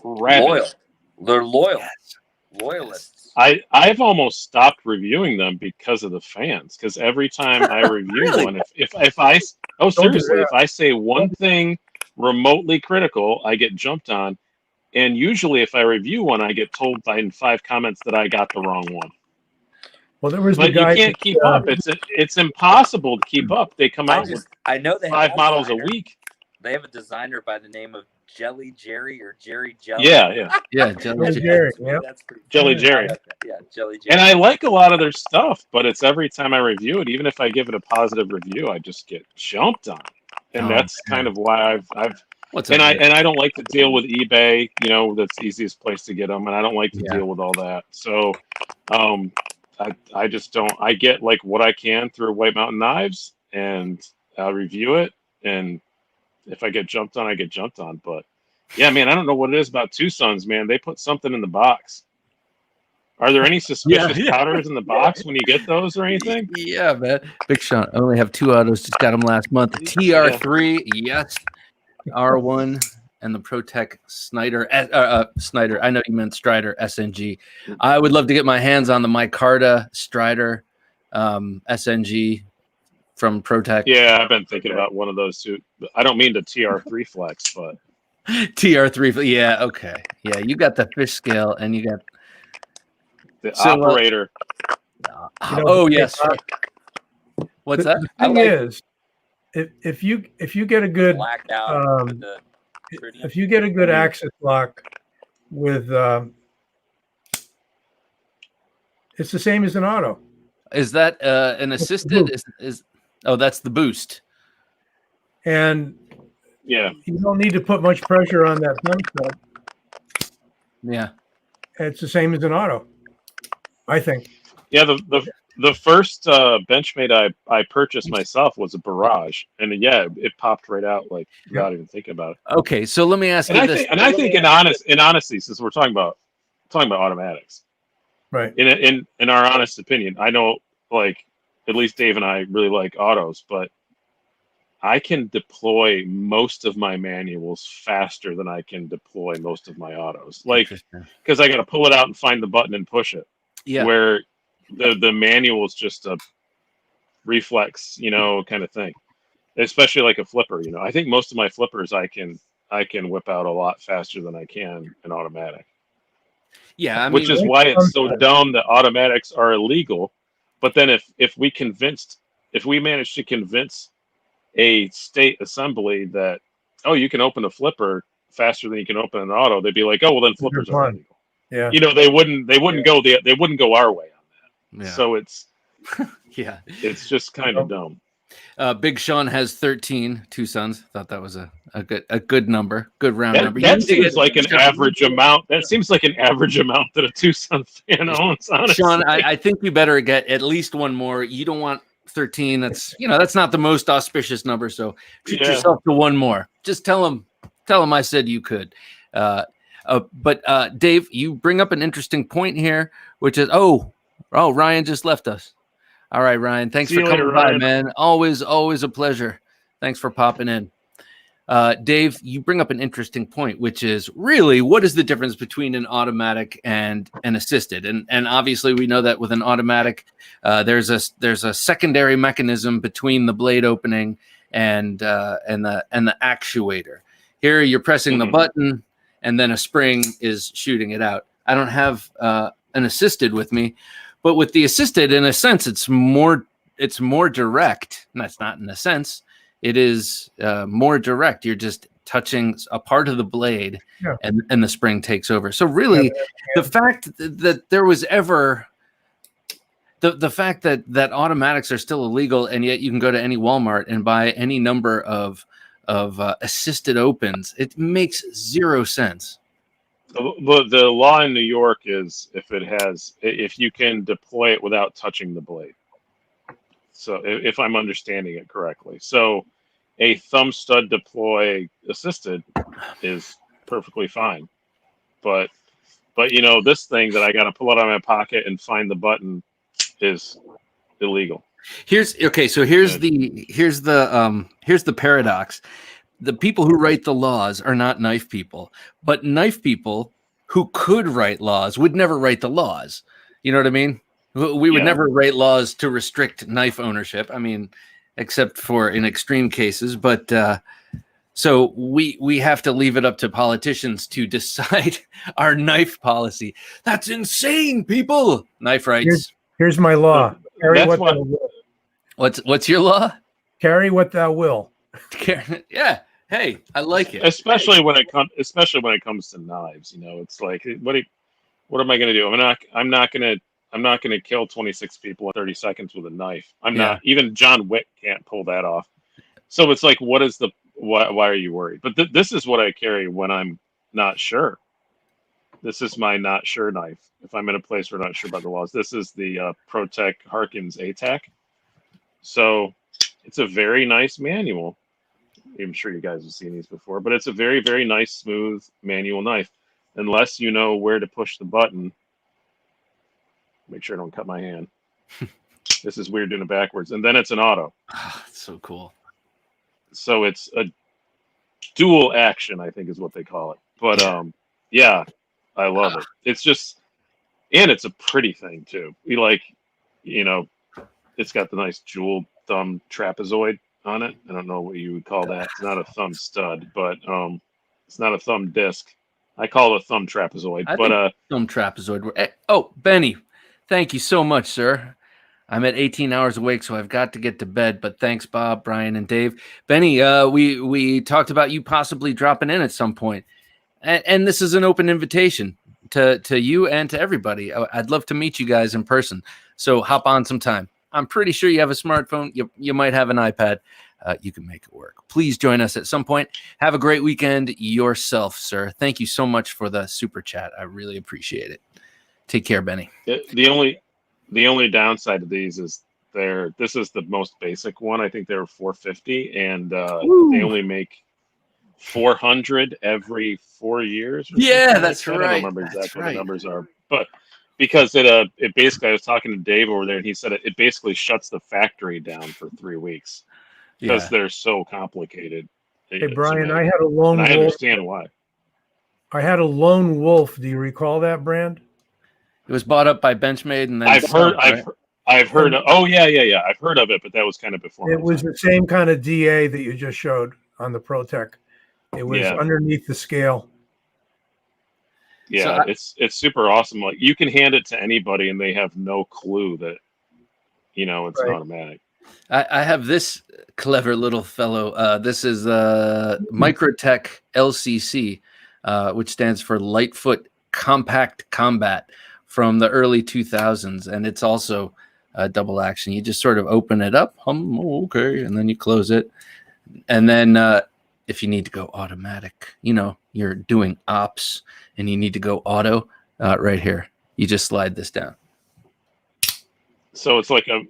S4: Loyal.
S2: rabid.
S4: They're loyal.
S1: Yes.
S4: Loyalists.
S2: I've almost stopped reviewing them because of the fans. Because every time I review
S1: Really?
S2: one, if I seriously, if I say one thing remotely critical, I get jumped on. And usually, if I review one, I get told in 5 comments that I got the wrong one.
S3: Well, there was
S2: But
S3: the guy.
S2: you can't keep up. It's impossible to keep up. They come out with
S4: I know they have
S2: 5
S4: a
S2: models a
S4: designer.
S2: week.
S4: They have a designer by the name of Jelly Jerry or Jerry Jelly.
S2: Yeah.
S1: Yeah,
S3: Jelly Jerry, yep.
S4: That's pretty
S2: Jelly
S4: cool.
S2: Jerry.
S4: Yeah, Jelly Jerry.
S2: And I like a lot of their stuff, but it's every time I review it, even if I give it a positive review, I just get jumped on. And
S1: Oh,
S2: that's
S1: man.
S2: kind of why I've
S1: What's
S2: and
S1: up,
S2: I don't like to deal with eBay. You know, that's the easiest place to get them, and I don't like to
S1: Yeah.
S2: deal with all that. So, I just don't. I get like what I can through White Mountain Knives, and I'll review it. And if I get jumped on, I get jumped on. But yeah, man, I don't know what it is about Tucson's, man. They put something in the box. Are there any suspicious
S1: Yeah.
S2: powders in the box when you get those or anything?
S1: Yeah, man. Big Sean. I only have 2 autos. Just got them last month. TR3, yes. R1 and the ProTech Snyder. Snyder. I know you meant Strider SNG. I would love to get my hands on the Micarta Strider SNG from ProTech.
S2: Yeah, I've been thinking about one of those too. I don't mean to TR3 flex, but
S1: TR3. Yeah, okay. Yeah, you got the fish scale and you got.
S2: the
S1: So,
S2: operator.
S1: Yes. What's that?
S3: The thing is, if you get a good
S4: Blacked out with the
S3: if you get a good axis lock with it's the same as an auto.
S1: Is that an assisted? That's the boost.
S3: And
S2: Yeah.
S3: you don't need to put much pressure on that thumb stud.
S1: Yeah.
S3: It's the same as an auto, I think.
S2: Yeah, the first Benchmade I purchased myself was a Barrage, and yeah, it popped right out like without even thinking about it.
S1: Okay, so let me ask you this.
S2: I think in honesty, since we're talking about automatics,
S3: Right.
S2: In our honest opinion, I know like at least Dave and I really like autos, but I can deploy most of my manuals faster than I can deploy most of my autos. Like, because I got to pull it out and find the button and push it.
S1: Yeah.
S2: Where the manual is just a reflex, kind of thing. Especially like a flipper, I think most of my flippers I can whip out a lot faster than I can an automatic.
S1: Yeah, I mean,
S2: which is why it's so dumb that automatics are illegal. But then if we manage to convince a state assembly that, oh, you can open a flipper faster than you can open an auto, they'd be like, oh, well, then flippers are illegal.
S3: Yeah.
S2: They wouldn't go our way on that.
S1: Yeah.
S2: So it's
S1: yeah,
S2: it's just kind of dumb.
S1: Big Sean has 13 Tucsons. Thought that was a good number, good round number.
S2: That seems like an average amount. That seems like an average amount that a Tucson fan owns. Honestly,
S1: Sean, I think you better get at least one more. You don't want 13. That's that's not the most auspicious number. So treat yourself to one more. Just tell him I said you could. But Dave, you bring up an interesting point here, which is Ryan just left us. All right, Ryan. Thanks for coming by, man. Always a pleasure. Thanks for popping in. Dave, you bring up an interesting point, which is really what is the difference between an automatic and an assisted? And obviously we know that with an automatic, there's a secondary mechanism between the blade opening and the actuator. Here you're pressing the button and then a spring is shooting it out. I don't have an assisted with me, but with the assisted, in a sense, it's more direct. And that's not in a sense. It is more direct. You're just touching a part of the blade and the spring takes over. So really, the fact that there was ever the fact that automatics are still illegal and yet you can go to any Walmart and buy any number of of assisted opens. It makes zero sense.
S2: The law in New York is if you can deploy it without touching the blade. So if I'm understanding it correctly, so a thumb stud deploy assisted is perfectly fine, but this thing that I got to pull it out of my pocket and find the button is illegal.
S1: Here's the paradox. The people who write the laws are not knife people, but knife people who could write laws would never write the laws. You know what I mean? We would never write laws to restrict knife ownership. I mean, except for in extreme cases. But so we have to leave it up to politicians to decide our knife policy. That's insane, people. Knife rights.
S3: Here's my law. Carry what thou will.
S1: What's your law?
S3: Carry what thou will.
S1: Yeah. Hey, I like it.
S2: Especially when it comes to knives. It's like, what am I going to do? I'm not going to kill 26 people in 30 seconds with a knife. I'm not. Even John Wick can't pull that off. So it's like, why are you worried? But this is what I carry when I'm not sure. This is my not sure knife. If I'm in a place where I'm not sure about the laws, this is the ProTech Harkins ATAC. So it's a very nice manual. I'm sure you guys have seen these before, but it's a very, very nice, smooth manual knife. Unless you know where to push the button. Make sure I don't cut my hand. This is weird doing it backwards. And then it's an auto.
S1: Oh, that's so cool.
S2: So it's a dual action, I think is what they call it. But yeah, I love it. It's just, and it's a pretty thing too. It's got the nice jewel thumb trapezoid on it. I don't know what you would call that. It's not a thumb stud, but it's not a thumb disc. I call it a thumb trapezoid.
S1: Thumb trapezoid. Oh, Benny, thank you so much, sir. I'm at 18 hours awake, so I've got to get to bed. But thanks, Bob, Bryan, and Dave. Benny, we talked about you possibly dropping in at some point, and this is an open invitation to you and to everybody. I'd love to meet you guys in person. So hop on sometime. I'm pretty sure you have a smartphone. You might have an iPad. You can make it work. Please join us at some point. Have a great weekend yourself, sir. Thank you so much for the super chat. I really appreciate it. Take care, Benny.
S2: The only downside to these is this is the most basic one. I think they were $450, and they only make 400 every 4 years.
S1: Yeah, that's right.
S2: I don't remember exactly what the numbers are, but because it basically, I was talking to Dave over there, and he said it basically shuts the factory down for 3 weeks because they're so complicated.
S3: Hey, Bryan, I had a lone wolf.
S2: I understand why.
S3: I had a lone wolf. Do you recall that brand?
S1: It was bought up by Benchmade, and then
S2: I've heard. I've heard. Oh yeah. I've heard of it, but that was kind of before.
S3: It was the same kind of DA that you just showed on the ProTech. It was underneath the scale.
S2: Yeah, so it's super awesome. Like, you can hand it to anybody, and they have no clue that it's an automatic.
S1: I have this clever little fellow. This is Microtech Lcc, which stands for Lightfoot Compact Combat, from the early 2000s, and it's also a double action. You just sort of open it up, okay, and then you close it, and then if you need to go automatic, you're doing ops and you need to go auto, right here, you just slide this down.
S2: So it's like a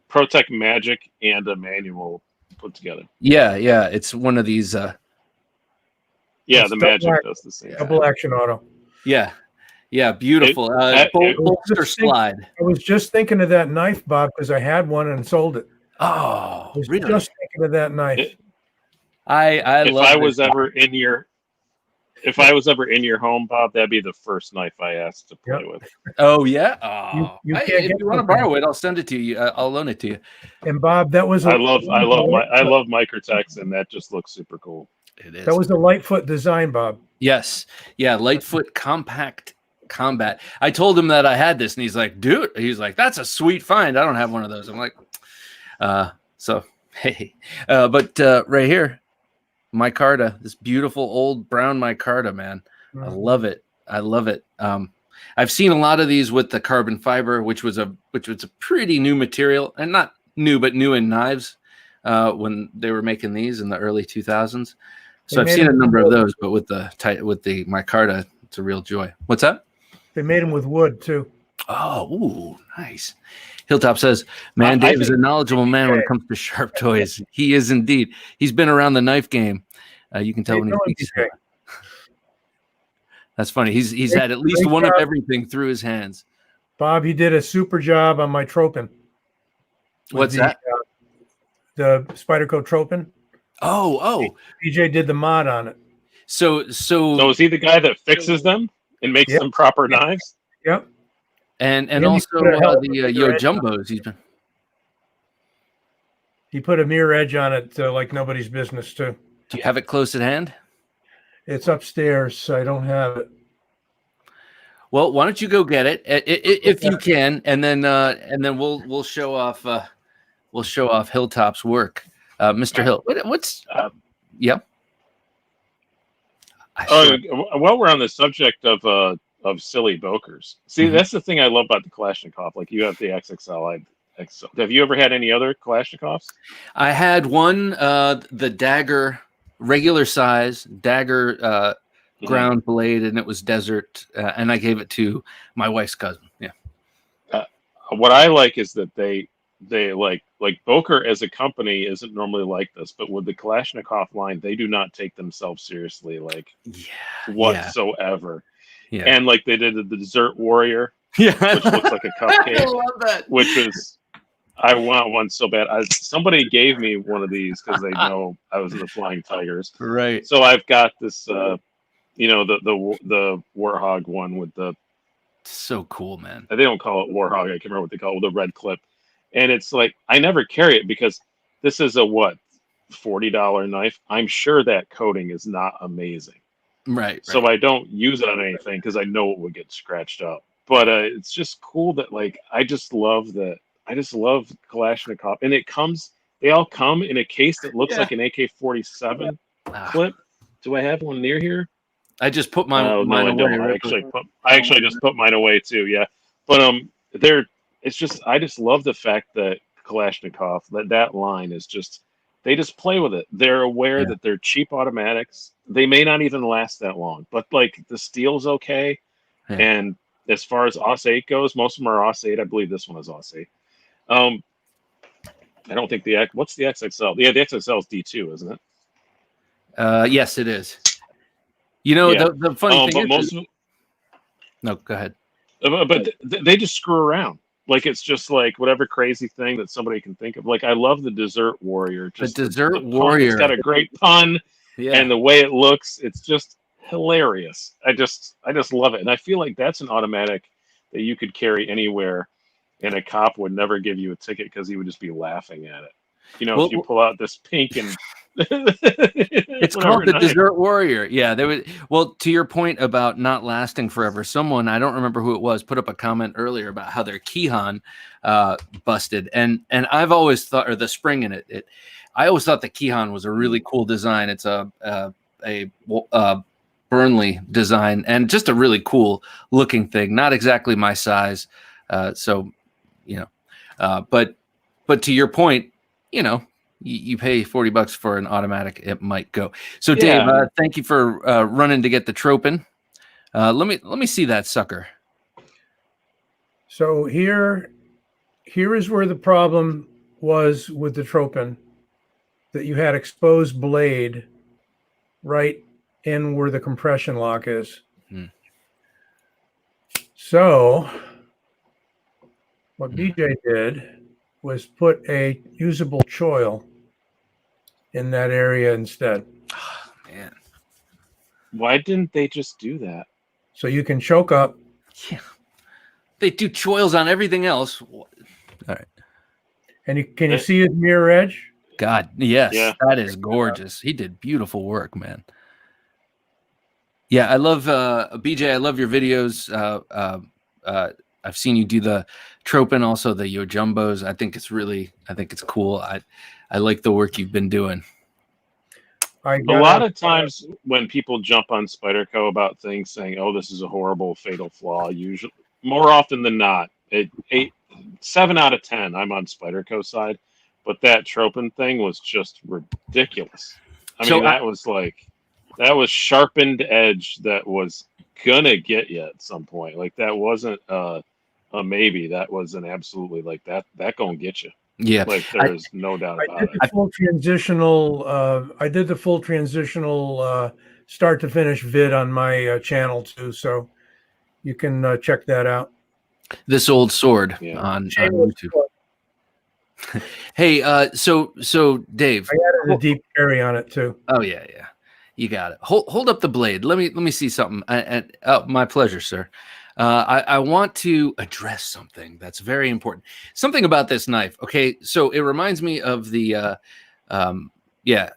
S2: ProTech Magic and a manual put together.
S1: Yeah, it's one of these. The
S2: Magic does the same.
S3: Double action auto.
S1: Yeah, beautiful. Bolster slide.
S3: I was just thinking of that knife, Bob, because I had one and sold it.
S1: Oh,
S3: I was
S1: really?
S3: just thinking of that knife.
S2: If I was ever in your home, Bob, that'd be the first knife I asked to play with.
S1: Oh yeah. Oh, if you want to borrow it, I'll send it to you. I'll loan it to you.
S3: And Bob, that was
S2: I love Microtechs, and that just looks super cool.
S1: It is.
S3: That was the Lightfoot design, Bob.
S1: Yes. Yeah, Lightfoot Compact Combat. I told him that I had this, and he's like, that's a sweet find. I don't have one of those. I'm like, so hey, but right here, micarta, this beautiful old brown micarta, man. I love it. I've seen a lot of these with the carbon fiber, which was a pretty new material, and not new, but new in knives. when they were making these in the early 2000s. So
S3: They
S1: I've
S3: made
S1: seen a
S3: them
S1: number
S3: with
S1: of
S3: wood.
S1: those, but with the micarta, it's a real joy. What's that?
S3: They made them with wood too.
S1: Oh, ooh, nice. Hilltop says, man, Dave is a knowledgeable man when it comes to sharp toys. He is indeed. He's been around the knife game. You can tell when he speaks.
S3: BJ?
S1: That's funny. He's had at least one of everything through his hands.
S3: Bob, you did a super job on my Tropin.
S1: What's that?
S3: The Spyderco Tropin.
S1: Oh.
S3: BJ did the mod on it.
S1: So
S2: is he the guy that fixes them and makes them proper knives?
S3: Yep.
S1: And also the Yo Jumbos.
S3: He put a mirror edge on it like nobody's business too.
S1: Do you have it close at hand?
S3: It's upstairs, so I don't have it.
S1: Well, why don't you go get it if you can, and then we'll show off Hilltop's work, Mr. Hill. What's yeah?
S2: While we're on the subject of silly bokers, see, that's the thing I love about the Kalashnikov. Like, you have the XXL. Have you ever had any other Kalashnikovs?
S1: I had one, the dagger, regular size dagger. Ground blade, and it was desert, and I gave it to my wife's cousin. Yeah.
S2: What I like is that they like Boker as a company isn't normally like this, but with the Kalashnikov line, they do not take themselves seriously, whatsoever.
S1: Yeah.
S2: And like they did the Desert Warrior,
S1: which
S2: looks like a cupcake.
S1: I love that.
S2: Which is, I want one so bad. Somebody gave me one of these because they know I was in the Flying Tigers.
S1: Right.
S2: So I've got this. The Warhog one with the
S1: so cool, man.
S2: They don't call it Warhog. I can't remember what they call it, with the red clip. And it's like, I never carry it because this is a $40 knife. I'm sure that coating is not amazing.
S1: Right.
S2: So I don't use it on anything because I know it would get scratched up. But it's just cool that I just love Kalashnikov, and they all come in a case that looks like an AK-47 clip. Do I have one near here?
S1: I just put mine away.
S2: I don't. I actually just put mine away too. Yeah, but it's just, I just love the fact that Kalashnikov, that line is just, they just play with it. They're aware that they're cheap automatics. They may not even last that long, but like the steel's okay. Yeah. And as far as AUS 8 goes, most of them are AUS 8. I believe this one is AUS 8. I don't think what's the XXL? Yeah, the XXL is D2, isn't it?
S1: Yes, it is. The funny thing is, no, go ahead.
S2: But they just screw around. Like, it's just like whatever crazy thing that somebody can think of. Like, I love the Desert Warrior. Just
S1: the Desert Warrior.
S2: It's got a great pun, and the way it looks, it's just hilarious. I just love it, and I feel like that's an automatic that you could carry anywhere, and a cop would never give you a ticket because he would just be laughing at it. If you pull out this pink and
S1: it's called the Desert Warrior. Yeah, they would. Well, to your point about not lasting forever, someone, I don't remember who it was, put up a comment earlier about how their Keyhon busted, and I've always thought, or the spring in it, I always thought the Keyhon was a really cool design. It's a Burnley design, and just a really cool looking thing. Not exactly my size, but to your point, you pay $40 for an automatic, it might go. So Dave, thank you for running to get the Tropin. Let me see that sucker.
S3: So here is where the problem was with the Tropin, that you had exposed blade right in where the compression lock is. So what BJ did was put a usable choil in that area instead.
S1: Oh, man.
S2: Why didn't they just do that?
S3: So you can choke up.
S1: Yeah. They do choils on everything else. All right.
S3: And can you see his mirror edge?
S1: God, yes. Yeah. That is gorgeous. He did beautiful work, man. Yeah, I love BJ. I love your videos. I've seen you do the Tropin, also the Yo Jumbos. I think it's cool. I like the work you've been doing.
S2: A lot of times when people jump on Spyderco about things saying, "Oh, this is a horrible fatal flaw," usually, more often than not, 7 out of 10, I'm on Spyderco side. but that Tropin thing was just ridiculous. I
S1: So
S2: mean, that was sharpened edge that was gonna get you at some point. Like that wasn't a maybe. That was an absolutely like that gonna get you.
S1: Yeah,
S2: Like there's no doubt about it.
S3: I did the full transitional start to finish vid on my channel too, so you can check that out.
S1: this old sword
S2: Yeah.
S1: on YouTube. Hey, so Dave,
S3: I added a deep carry on it too.
S1: oh yeah, you got it. Hold up the blade. Let me see something. Oh, my pleasure, sir. I want to address something that's very important. Something about this knife. Okay, so it reminds me of the yeah.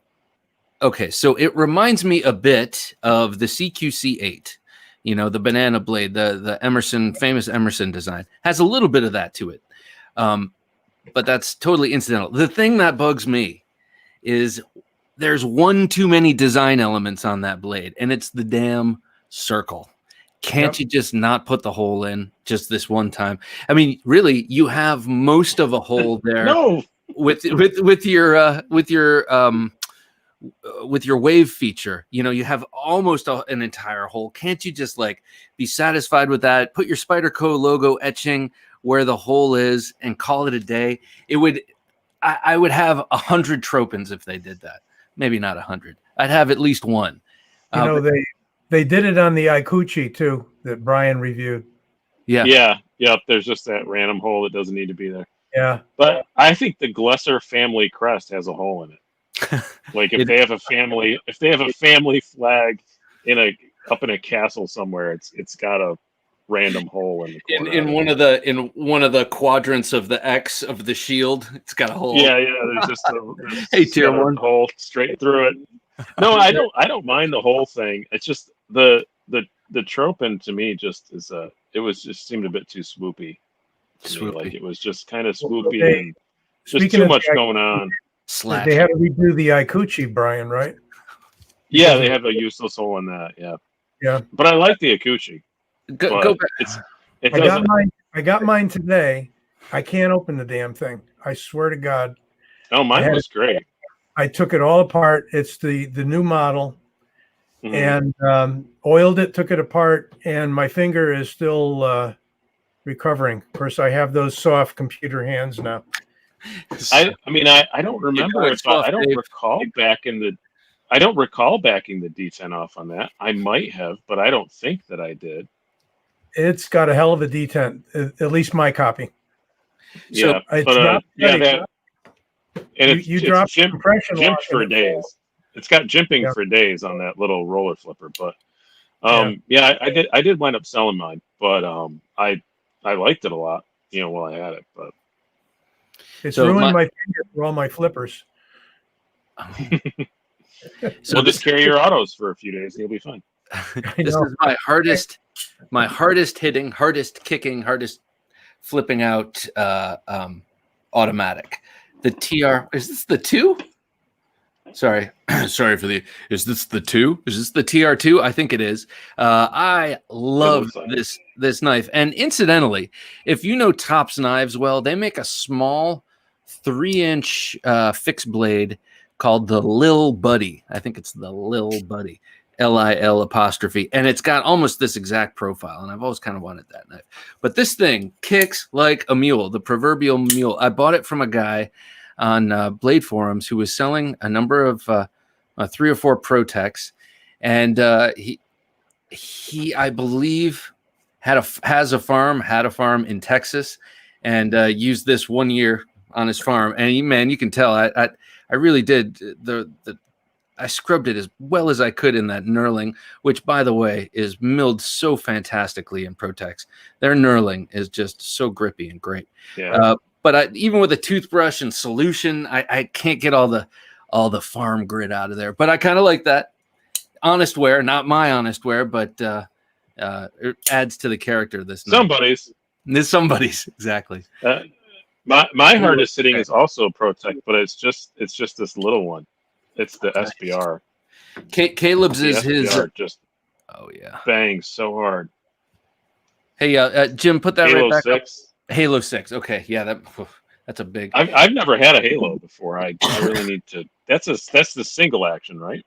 S1: Okay, so it reminds me a bit of the CQC8. You know, the banana blade, the Emerson, famous Emerson design. Has a little bit of that to it. But that's totally incidental. The thing that bugs me is there's one too many design elements on that blade, and it's the damn circle. Can't you just not put the hole in just this one time? I mean, really, you have most of a hole there.
S2: No,
S1: with your wave feature. You know, you have almost an entire hole. Can't you just like be satisfied with that? Put your Spyderco logo etching where the hole is and call it a day. I would have 100 Tropins if they did that. Maybe not 100. I'd have at least one.
S3: You know, they did it on the Ikuchi too that Bryan reviewed.
S1: Yeah.
S2: There's just that random hole that doesn't need to be there.
S3: Yeah,
S2: But I think the Glesser family crest has a hole in it. Like if they have a family flag up in a castle somewhere, it's got a random hole in the corner.
S1: in one of the quadrants of the X of the shield. It's got a hole.
S2: Yeah. There's just a
S1: Hey, tier one
S2: hole straight through it. No, I don't mind the whole thing. It's just the Tropin to me just is just seemed a bit too swoopy. Like it was just kind of swoopy and just too much going on.
S1: Slash.
S3: They had to redo the Ikuchi, Bryan, right?
S2: Yeah, they have a useless hole in that. Yeah. But I like the Ikuchi.
S1: Go back.
S3: I got mine today. I can't open the damn thing. I swear to God.
S2: Oh, mine was great.
S3: I took it all apart. It's the new model, and oiled it, took it apart, and my finger is still recovering. Of course, I have those soft computer hands now.
S2: I don't remember I don't recall backing the D10 off on that. I might have, but I don't think that I did.
S3: It's got a hell of a D10, at least my copy.
S2: Yeah,
S3: you dropped compression
S2: jimped for days. It's got jimping for days on that little roller flipper, but I did wind up selling mine, but I liked it a lot, while I had it, but
S3: it's ruined my finger for all my flippers.
S2: So just carry your autos for a few days and you'll be fine.
S1: This is my hardest hitting, hardest kicking, hardest flipping out automatic. The TR, is this the 2? Sorry for is this the 2? Is this the TR2? I think it is. I love this knife. And incidentally, if you know Tops Knives well, they make a small 3-inch fixed blade called the Lil Buddy. I think it's the Lil Buddy. LIL', and it's got almost this exact profile, and I've always kind of wanted that knife. But this thing kicks like a mule, the proverbial mule. I bought it from a guy on Blade Forums who was selling a number of 3 or 4 Protechs, and he I believe had a farm in Texas, and used this 1 year on his farm. And man, you can tell I really did I scrubbed it as well as I could in that knurling, which, by the way, is milled so fantastically in Protechs. Their knurling is just so grippy and great.
S2: Yeah.
S1: But even with a toothbrush and solution, I can't get all the farm grit out of there. But I kind of like that. Honest wear, not my honest wear, but it adds to the character of this.
S2: Somebody's.
S1: Exactly.
S2: My hardest hitting is also Protech, but it's just this little one. It's the SBR.
S1: Caleb's is his.
S2: Just
S1: oh yeah,
S2: bangs so hard.
S1: Hey, Jim, put that
S2: Halo
S1: right back
S2: 6.
S1: up. Halo 6. Okay, yeah, That's a big.
S2: I've never had a Halo before. I really need to. That's the single action, right?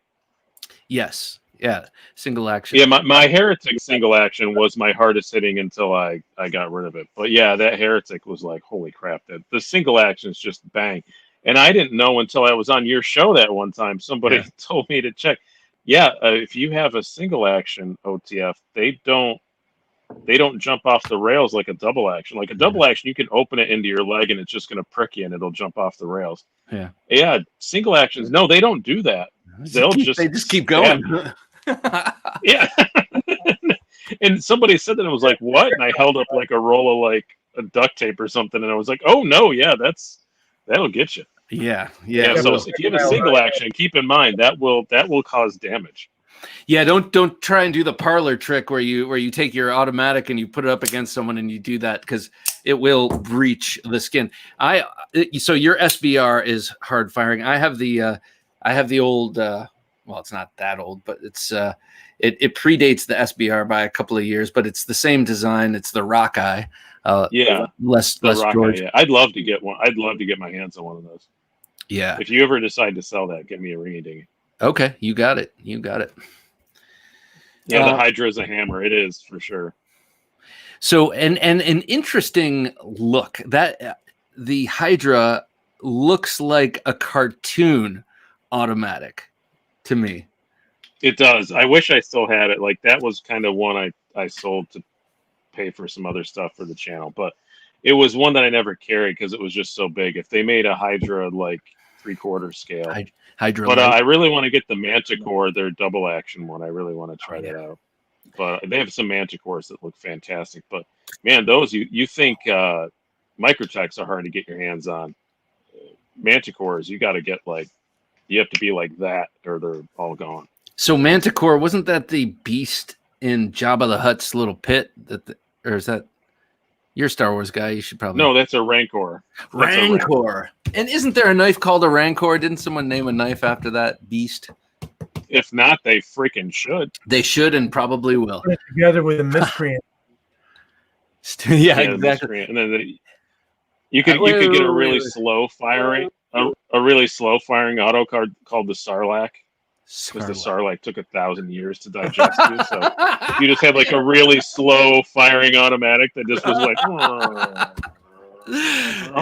S1: Yes. Yeah. Single action.
S2: Yeah, my Heretic single action was my hardest hitting until I got rid of it. But yeah, that Heretic was like, holy crap! That the single action is just bang. And I didn't know until I was on your show that one time. Somebody told me to check. Yeah, if you have a single action OTF, they don't jump off the rails like a double action. Like a double action, you can open it into your leg and it's just going to prick you and it'll jump off the rails.
S1: Yeah.
S2: Yeah. Single actions, no, they don't do that.
S1: They just keep going.
S2: Yeah. And somebody said that, and I was like, what? And I held up like a roll of like a duct tape or something, and I was like, oh no, yeah, that'll get you.
S1: Yeah.
S2: So if you have a single action, keep in mind that will cause damage.
S1: Yeah, don't try and do the parlor trick where you take your automatic and you put it up against someone and you do that, because it will breach the skin. So your SBR is hard firing. I have the old well, it's not that old, but it's it predates the SBR by a couple of years, but it's the same design. It's the Rock Eye. Less George.
S2: Yeah. I'd love to get one. I'd love to get my hands on one of those.
S1: Yeah.
S2: If you ever decide to sell that, give me a ringy dingy.
S1: Okay, you got it.
S2: Yeah, the Hydra is a hammer. It is for sure.
S1: So, and an interesting look that the Hydra looks like a cartoon automatic to me.
S2: It does. I wish I still had it. Like that was kind of one I sold to pay for some other stuff for the channel, but it was one that I never carried because it was just so big. If they made a Hydra like 3/4 scale,
S1: Hydra,
S2: but I really want to get the Manticore, their double action one. I really want to try that out. But they have some Manticores that look fantastic. But man, those you think Microtechs are hard to get your hands on. Manticores, you got to get you have to be like that, or they're all gone.
S1: So Manticore, wasn't that the beast in Jabba the Hutt's little pit? Or is that you're a Star Wars guy? You should probably.
S2: No, that's a Rancor.
S1: Rancor. And isn't there a knife called a Rancor? Didn't someone name a knife after that beast?
S2: If not, they freaking should.
S1: They should and probably will.
S3: Put it together with a miscreant.
S1: Yeah, exactly.
S2: And then you could get a really slow firing, a really slow firing auto card called the Sarlacc. Because the Sarlacc took 1,000 years to digest you, so you just had like a really slow firing automatic that just was like.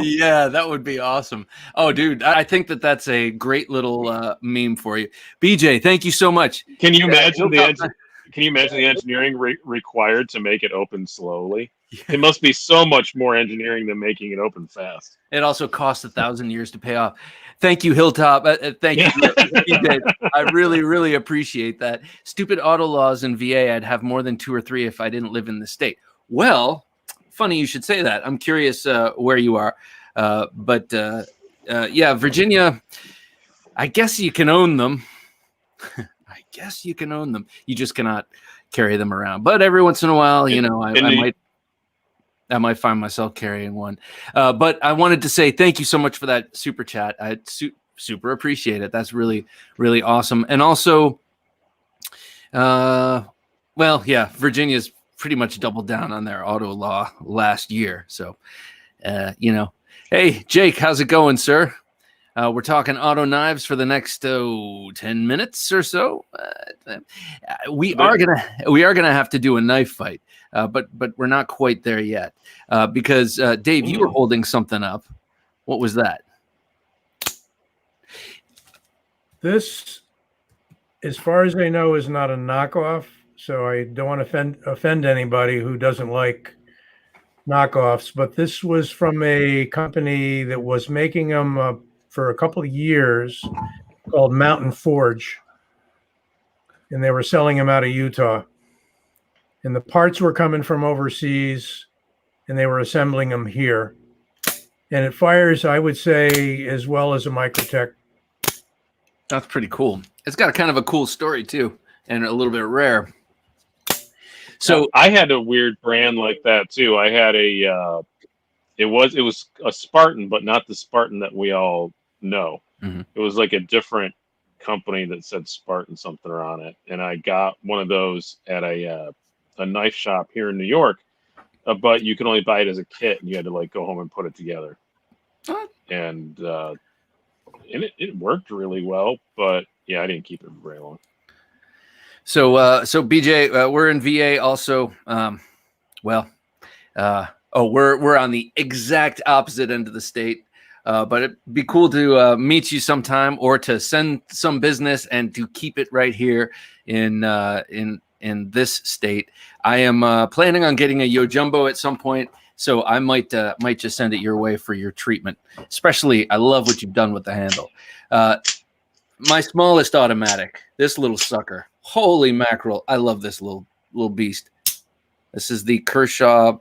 S1: Yeah, that would be awesome. Oh, dude, I think that's a great little meme for you, BJ. Thank you so much.
S2: Can you imagine the engineering required to make it open slowly? It must be so much more engineering than making it open fast.
S1: It also costs 1,000 years to pay off. Thank you, Hilltop. Thank you. BJ. I really, really appreciate that. Stupid auto laws in VA. I'd have more than 2 or 3 if I didn't live in the state. Well, funny you should say that. I'm curious where you are. But yeah, Virginia, I guess you can own them. You just cannot carry them around. But every once in a while, I might find myself carrying one. But I wanted to say thank you so much for that super chat. I super appreciate it. That's really, really awesome. And also, well, yeah, Virginia's pretty much doubled down on their auto law last year. So, hey, Jake, how's it going, sir? We're talking auto knives for the next 10 minutes or so. We are gonna have to do a knife fight, but we're not quite there yet because Dave, you were holding something up. What was that?
S3: This, as far as I know, is not a knockoff. So I don't want to offend anybody who doesn't like knockoffs. But this was from a company that was making them for a couple of years, called Mountain Forge, and they were selling them out of Utah. And the parts were coming from overseas, and they were assembling them here. And it fires, I would say, as well as a Microtech.
S1: That's pretty cool. It's got a kind of a cool story too, and a little bit rare. So
S2: I had a weird brand like that too. I had it was a Spartan, but not the Spartan that we all know.
S1: Mm-hmm.
S2: It was like a different company that said Spartan something on it, and I got one of those at a knife shop here in New York. But you can only buy it as a kit, and you had to go home and put it together. and it worked really well. But yeah, I didn't keep it very long.
S1: So BJ, we're in VA also. We're on the exact opposite end of the state. But it'd be cool to meet you sometime, or to send some business and to keep it right here in this state. I am planning on getting a Yo Jumbo at some point, so I might just send it your way for your treatment. Especially, I love what you've done with the handle. My smallest automatic, this little sucker. Holy mackerel! I love this little beast. This is the Kershaw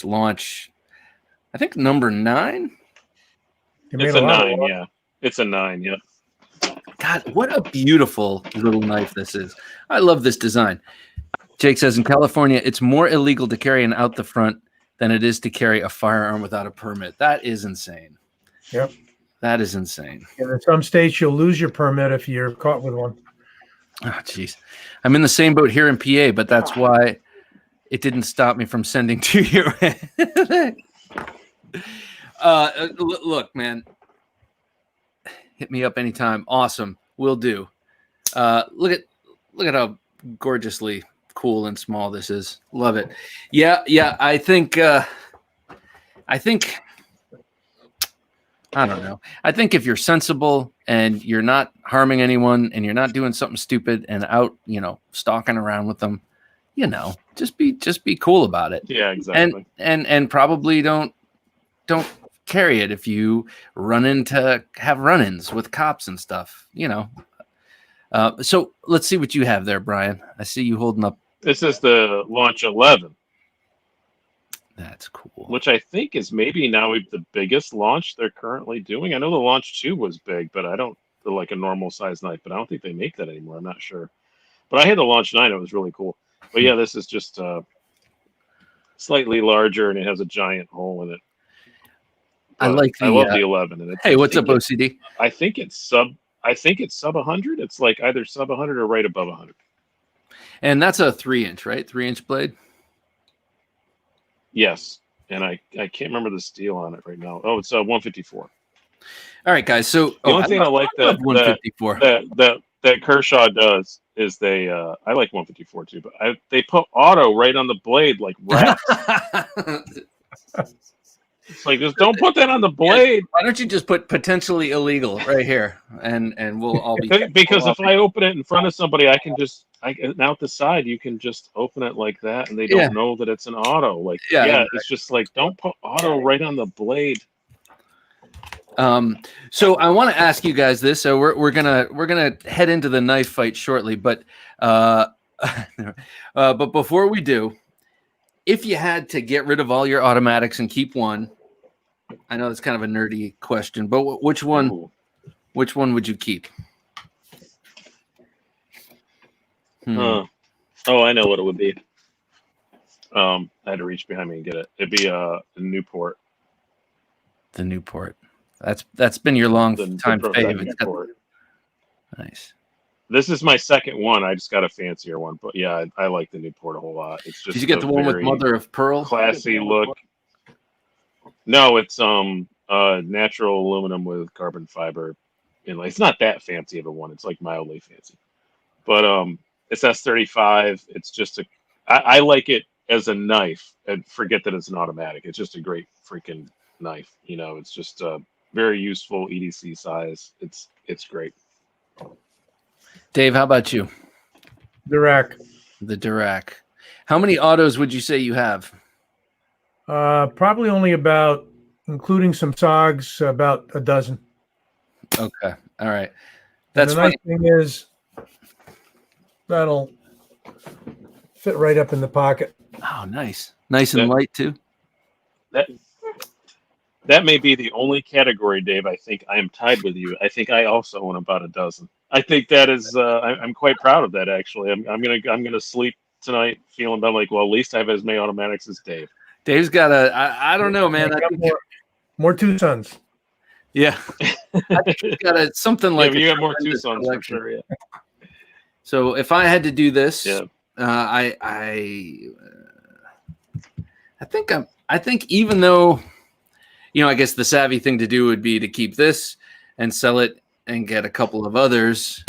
S1: launch, I think number 9.
S2: It's a 9, yeah. It's a 9, yeah.
S1: God, what a beautiful little knife this is. I love this design. Jake says, in California, it's more illegal to carry an out the front than it is to carry a firearm without a permit. That is insane.
S3: Yep.
S1: That is insane.
S3: And in some states, you'll lose your permit if you're caught with one.
S1: Oh, jeez. I'm in the same boat here in PA, but that's why it didn't stop me from sending to you. Look, man. Hit me up anytime. Awesome. Will do. Look at how gorgeously cool and small this is. Love it. Yeah. I think I don't know. I think if you're sensible and you're not harming anyone and you're not doing something stupid and out, stalking around with them, just be cool about it.
S2: Yeah, exactly.
S1: And probably don't carry it if you have run-ins with cops and stuff, So let's see what you have there, Brian. I see you holding up.
S2: This is the Launch 11.
S1: That's cool.
S2: Which I think is maybe now the biggest launch they're currently doing. I know the Launch 2 was big, but like a normal size knife, but I don't think they make that anymore. I'm not sure. But I had the Launch 9. It was really cool. But yeah, this is just slightly larger, and it has a giant hole in it.
S1: But I
S2: love the 11. And
S1: hey, what's up, OCD?
S2: I think it's sub 100. It's like either sub 100 or right above 100.
S1: And that's a 3-inch, right? 3-inch blade.
S2: Yes, and I can't remember the steel on it right now. Oh, it's 154.
S1: All right, guys. So
S2: the only thing I like that 154 that Kershaw does is they I like 154 too, but they put auto right on the blade like wraps. It's like, just don't put that on the blade.
S1: Why don't you just put potentially illegal right here, and we'll all be
S2: because if I open it in front of somebody, out the side you can just open it like that, and they don't know that it's an auto. Like exactly. It's just like, don't put auto right on the blade.
S1: So I want to ask you guys this. So we're gonna head into the knife fight shortly, but but before we do, if you had to get rid of all your automatics and keep one, I know that's kind of a nerdy question, but which one would you keep?
S2: Oh, I know what it would be. I had to reach behind me and get it. It'd be a Newport.
S1: The Newport. That's been your long time fave. Nice.
S2: This is my second one. I just got a fancier one, but yeah, I like the Newport a whole lot. It's just.
S1: Did you get the one with mother of pearl?
S2: Classy look. No, it's natural aluminum with carbon fiber. And it's not that fancy of a one. It's like mildly fancy, but it's S35. It's just I like it as a knife, and forget that it's an automatic. It's just a great freaking knife. It's just a very useful EDC size. It's great.
S1: Dave, how about you?
S3: Dirac.
S1: The Dirac. How many autos would you say you have?
S3: Probably only about, including some SOGs, about a dozen.
S1: Okay. All right.
S3: That's the nice thing is that'll fit right up in the pocket.
S1: Oh, nice. Nice and light too.
S2: That may be the only category, Dave. I think I am tied with you. I think I also own about a dozen. I think that is. I'm quite proud of that. Actually, I'm gonna sleep tonight feeling about like, well, at least I have as many automatics as Dave.
S1: Dave's got I don't know, man. I think
S3: more Tucsons.
S1: Yeah, I think he's got something like.
S2: Yeah, you got more Tucsons for sure. Yeah.
S1: So if I had to do this, I think even though I guess the savvy thing to do would be to keep this and sell it and get a couple of others.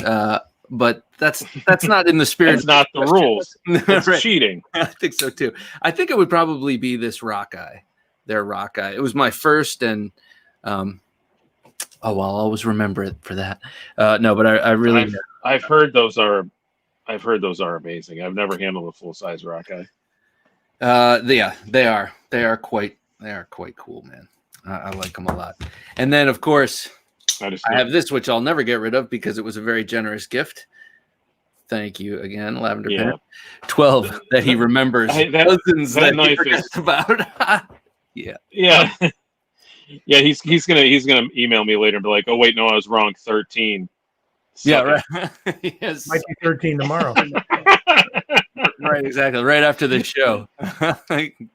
S1: But that's not in the spirit.
S2: It's not the rules. It's
S1: Right.
S2: cheating.
S1: I think so too. I think it would probably be this rock eye. Their rock eye. It was my first, and I'll always remember it for that. No, but I really
S2: I've heard those are amazing. I've never handled a full size rock eye.
S1: they are quite cool, man. I like them a lot. And then of course I have this, which I'll never get rid of because it was a very generous gift. Thank you again, Lavender Pen. 12 that he remembers. Dozens that he forgets about. Yeah.
S2: Yeah, he's gonna email me later and be like, "Oh wait, no, I was wrong. 13."
S1: Yeah, right. Yes.
S3: Might be 13 tomorrow.
S1: Right, exactly. Right after the show.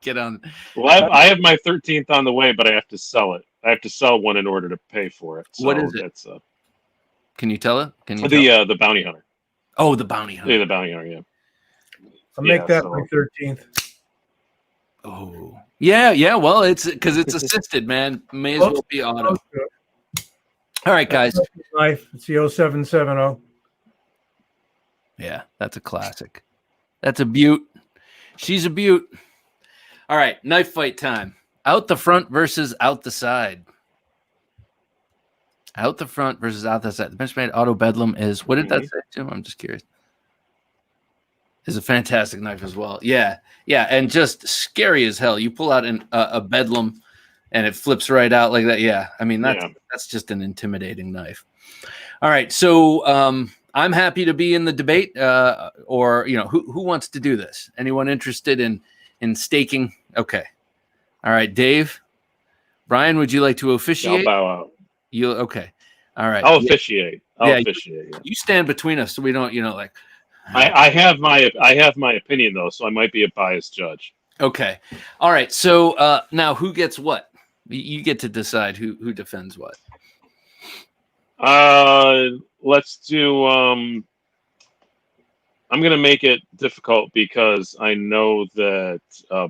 S1: Get on.
S2: Well, I have my 13th on the way, but I have to sell it. I have to sell one in order to pay for it. So
S1: what is it? Can you tell it?
S2: The bounty hunter.
S1: Oh, the bounty hunter.
S2: Yeah, the bounty hunter. Yeah.
S3: I'll make that my 13th.
S1: Oh, yeah. Well, it's because it's assisted, man. May as well be auto. All right, guys.
S3: Knife. It's the 0770.
S1: Yeah, that's a classic. That's a beaut. She's a beaut. All right, knife fight time. Out the front versus out the side. Out the front versus out the side. The Benchmade Auto Bedlam is, what did that say, Jim? I'm just curious. Is a fantastic knife as well. Yeah, and just scary as hell. You pull out a Bedlam and it flips right out like that. Yeah, I mean, that's just an intimidating knife. All right, so I'm happy to be in the debate, or who wants to do this? Anyone interested in staking? Okay. All right, Dave. Brian, would you like to officiate?
S2: I'll bow out.
S1: You okay? All right.
S2: I'll officiate. I'll officiate.
S1: You stand between us so we don't, like.
S2: I have my opinion though, so I might be a biased judge.
S1: Okay. All right. So now who gets what? You get to decide who defends what.
S2: Let's do I'm gonna make it difficult because I know that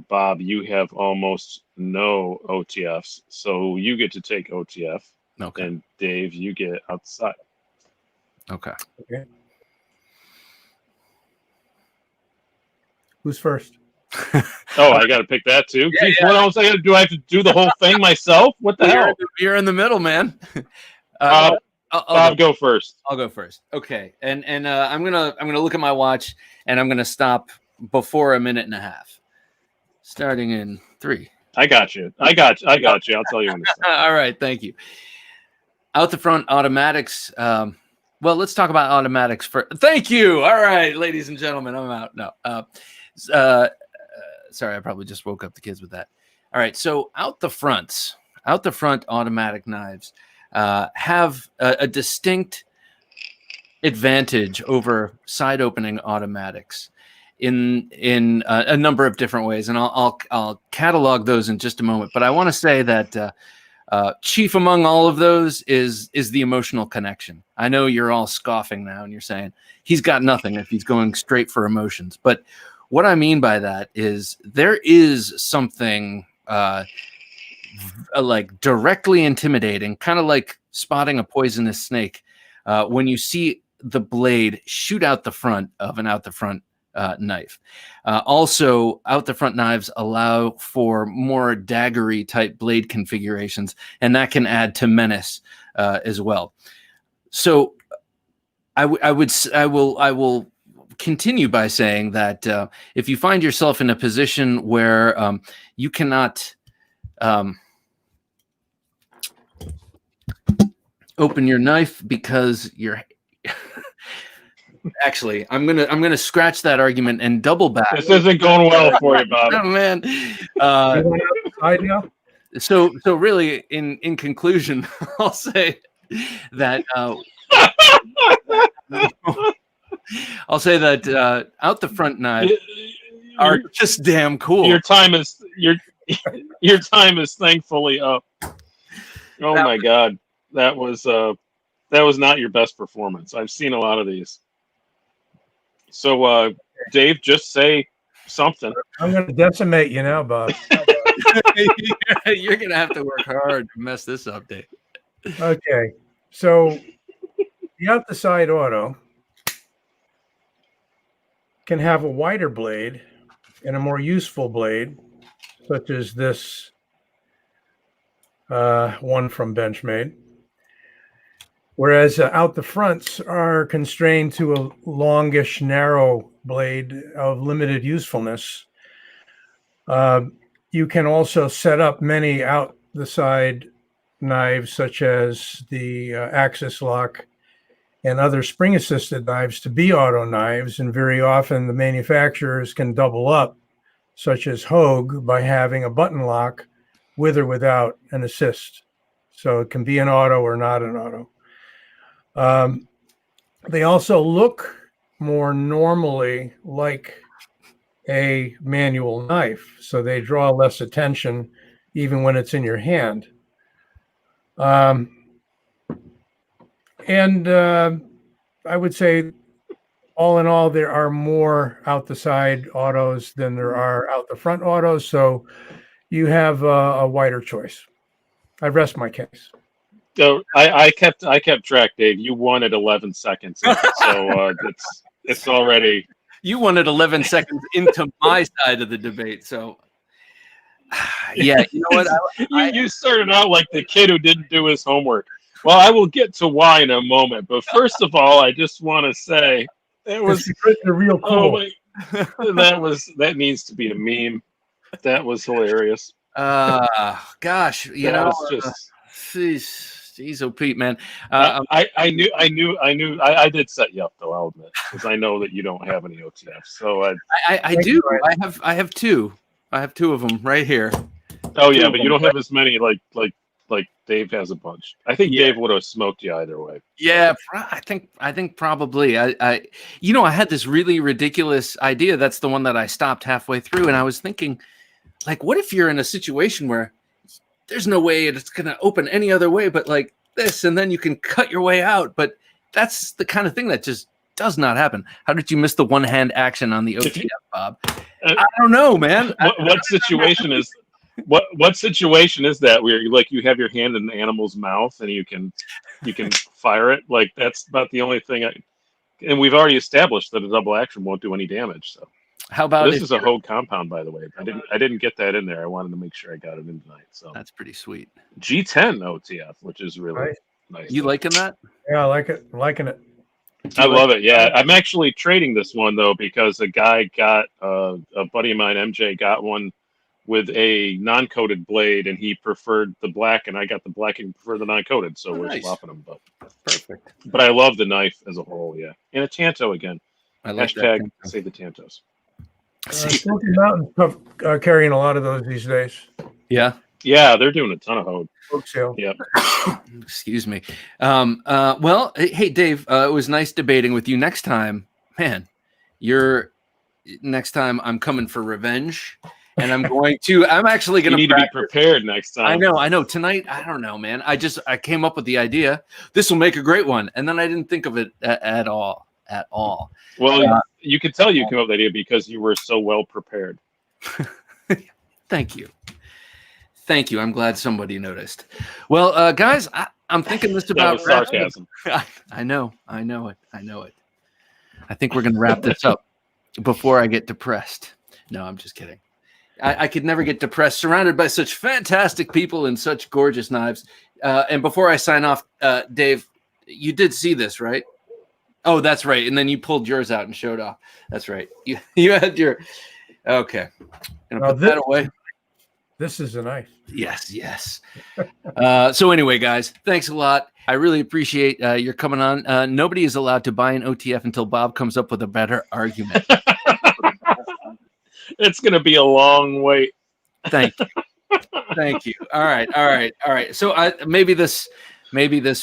S2: Bob, you have almost no OTFs, so you get to take OTF.
S1: Okay.
S2: And Dave, you get outside.
S1: Okay.
S3: Who's first?
S2: Oh, I got to pick that too.
S1: Yeah,
S2: What else I got to do? I have to do the whole thing myself? What the hell?
S1: You're in the middle, man.
S2: Bob, go first.
S1: I'll go first. Okay, and I'm gonna look at my watch and I'm gonna stop before a minute and a half, starting in 3.
S2: I got you. I'll tell you when to stop.
S1: All right, thank you. Out the front automatics. Well, let's talk about automatics first. Thank you. All right, ladies and gentlemen, I'm out. No, sorry, I probably just woke up the kids with that. All right, so out the front automatic knives have a distinct advantage over side opening automatics in a number of different ways, and I'll catalog those in just a moment. But I want to say that chief among all of those is the emotional connection. I know you're all scoffing now and you're saying he's got nothing if he's going straight for emotions, but what I mean by that is there is something like directly intimidating, kind of like spotting a poisonous snake, when you see the blade shoot out the front of an out the front knife. Also, out the front knives allow for more daggery type blade configurations, and that can add to menace as well. So I will continue by saying that if you find yourself in a position where you cannot open your knife because you're actually, I'm gonna scratch that argument and double back.
S2: This isn't going well for you, Bob.
S1: Oh, man. So really, in conclusion, I'll say that out the front knives are just damn cool.
S2: Your time is thankfully up. Oh my God, that was not your best performance. I've seen a lot of these. So Dave, just say something.
S3: I'm going to decimate you now, Bob.
S1: You're gonna have to work hard to mess this up, Dave.
S3: Okay, so the out the side auto can have a wider blade and a more useful blade, such as this one from Benchmade. Whereas out the fronts are constrained to a longish, narrow blade of limited usefulness. You can also set up many out the side knives, such as the axis lock and other spring-assisted knives, to be auto knives, and very often the manufacturers can double up, such as Hogue, by having a button lock with or without an assist. So it can be an auto or not an auto. They also look more normally like a manual knife, so they draw less attention even when it's in your hand. I would say, all in all, there are more out the side autos than there are out the front autos, so you have a wider choice. I rest my case.
S2: So I kept track, Dave. You won at 11 seconds, so it's already.
S1: You wanted 11 seconds into my side of the debate, so yeah. You know what?
S2: You started out like the kid who didn't do his homework. Well, I will get to why in a moment, but first of all, I just want to say it was
S3: the real cool.
S2: That needs to be a meme. That was hilarious.
S1: Gosh, you know, Jeez, oh Pete, man.
S2: I did set you up though. I'll admit, because I know that you don't have any OTFs. So
S1: I do. I have two. I have two of them right here.
S2: Oh yeah, but you don't have as many like Dave has a bunch. I think Dave would have smoked you either way.
S1: Yeah, I think probably. I had this really ridiculous idea. That's the one that I stopped halfway through, and I was thinking, like, what if you're in a situation where there's no way it's going to open any other way but like this, and then you can cut your way out. But that's the kind of thing that just does not happen. How did you miss the one-hand action on the OTF, Bob? I don't know, man.
S2: What situation is that where you have your hand in the animal's mouth and you can fire it? Like, that's about the only thing. And we've already established that a double action won't do any damage. So.
S1: How about
S2: this is a Hogue compound, by the way. I didn't get that in there. I wanted to make sure I got it in tonight. So
S1: that's pretty sweet.
S2: G10 OTF, which is really nice.
S1: You liking that?
S3: Yeah, I like it. I'm liking it.
S2: I love it. Yeah, I'm actually trading this one though because a guy got a buddy of mine, MJ, got one with a non-coated blade, and he preferred the black, and I got the black and prefer the non-coated. So we're swapping them. But
S1: perfect.
S2: But I love the knife as a whole. Yeah, and a Tanto again.
S1: I like
S2: Hashtag save the Tantos.
S3: Smoky Mountain's carrying a lot of those these days.
S1: Yeah,
S2: they're doing a ton of Hogue.
S3: Yeah.
S1: Excuse me. Well, hey Dave, it was nice debating with you. Next time, man, next time I'm coming for revenge, and I'm actually going to.
S2: You need to be prepared next time.
S1: I know. Tonight, I don't know, man. I came up with the idea. This will make a great one, and then I didn't think of it at all.
S2: Well, you could tell you came up with the idea because you were so well prepared.
S1: Thank you. I'm glad somebody noticed. Well, guys, I'm thinking this about
S2: sarcasm.
S1: I know it. I think we're going to wrap this up before I get depressed. No, I'm just kidding. I could never get depressed surrounded by such fantastic people and such gorgeous knives. And before I sign off, Dave, you did see this, right? Oh, that's right. And then you pulled yours out and showed off. That's right. You had your. Okay. Gonna put that away.
S3: This is a knife.
S1: Yes. So anyway, guys, thanks a lot. I really appreciate your coming on. Nobody is allowed to buy an OTF until Bob comes up with a better argument.
S2: It's going to be a long wait.
S1: Thank you. All right. So maybe this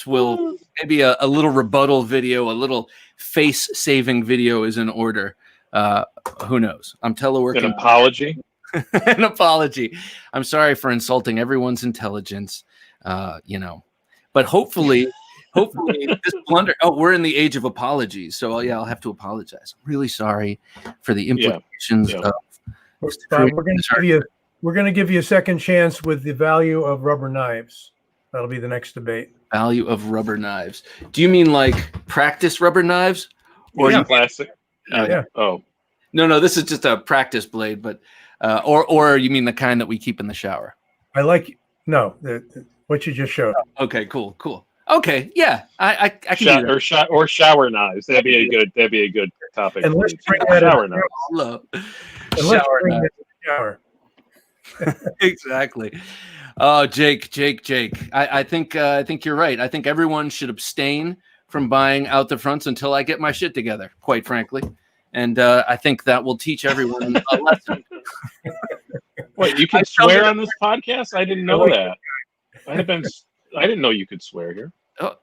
S1: will a little rebuttal video, a little face-saving video is in order. Who knows? I'm teleworking.
S2: An apology.
S1: An apology. I'm sorry for insulting everyone's intelligence. But hopefully this blunder. Oh, we're in the age of apologies, so I'll have to apologize. I'm really sorry for the implications of.
S3: Bob, we're going to give you We're going to give you a second chance with the value of rubber knives. That'll be the next debate.
S1: Value of rubber knives. Do you mean like practice rubber knives?
S2: Or
S3: Yeah.
S2: plastic?
S3: Yeah.
S2: Oh,
S1: No, this is just a practice blade, but or you mean the kind that we keep in the shower?
S3: I like what you just showed.
S1: Okay, cool. Okay, yeah, I can do that.
S2: or shower knives. That'd be a good topic.
S3: And let's bring
S2: please.
S3: that
S2: Shower
S3: in.
S2: knives.
S1: Love.
S3: And let's
S1: Shower
S3: bring
S1: knives.
S3: that in the shower.
S1: Exactly. Oh, Jake. I think you're right. I think everyone should abstain from buying out the fronts until I get my shit together, quite frankly. And I think that will teach everyone a lesson.
S2: Wait, you can swear on this podcast? I didn't know that. I didn't know you could swear here.
S1: Oh,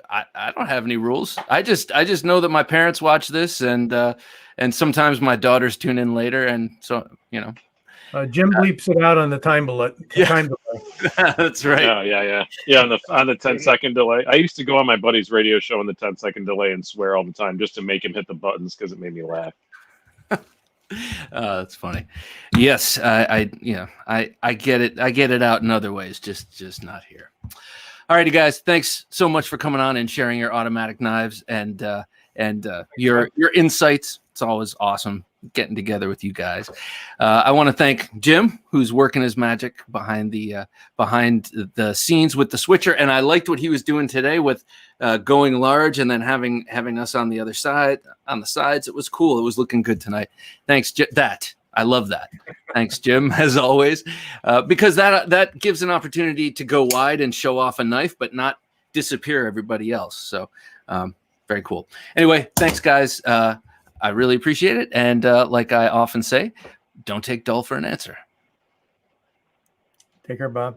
S1: I don't have any rules. I just know that my parents watch this, and sometimes my daughters tune in later, and so
S3: Jim bleeps it out on the time delay.
S1: That's right.
S2: Yeah. On the 10-second delay. I used to go on my buddy's radio show on the 10-second delay and swear all the time just to make him hit the buttons because it made me laugh.
S1: That's funny. Yes, I get it. I get it out in other ways, just not here. All righty, guys. Thanks so much for coming on and sharing your automatic knives and your insights. It's always awesome getting together with you guys. I want to thank Jim, who's working his magic behind the scenes with the switcher, and I liked what he was doing today with going large and then having us on the other side, on the sides. It was cool. It was looking good tonight. Thanks, I love that. Thanks, Jim, as always, because that gives an opportunity to go wide and show off a knife, but not disappear everybody else. So very cool. Anyway, thanks, guys. I really appreciate it. And like I often say, don't take dull for an answer.
S3: Take care, Bob.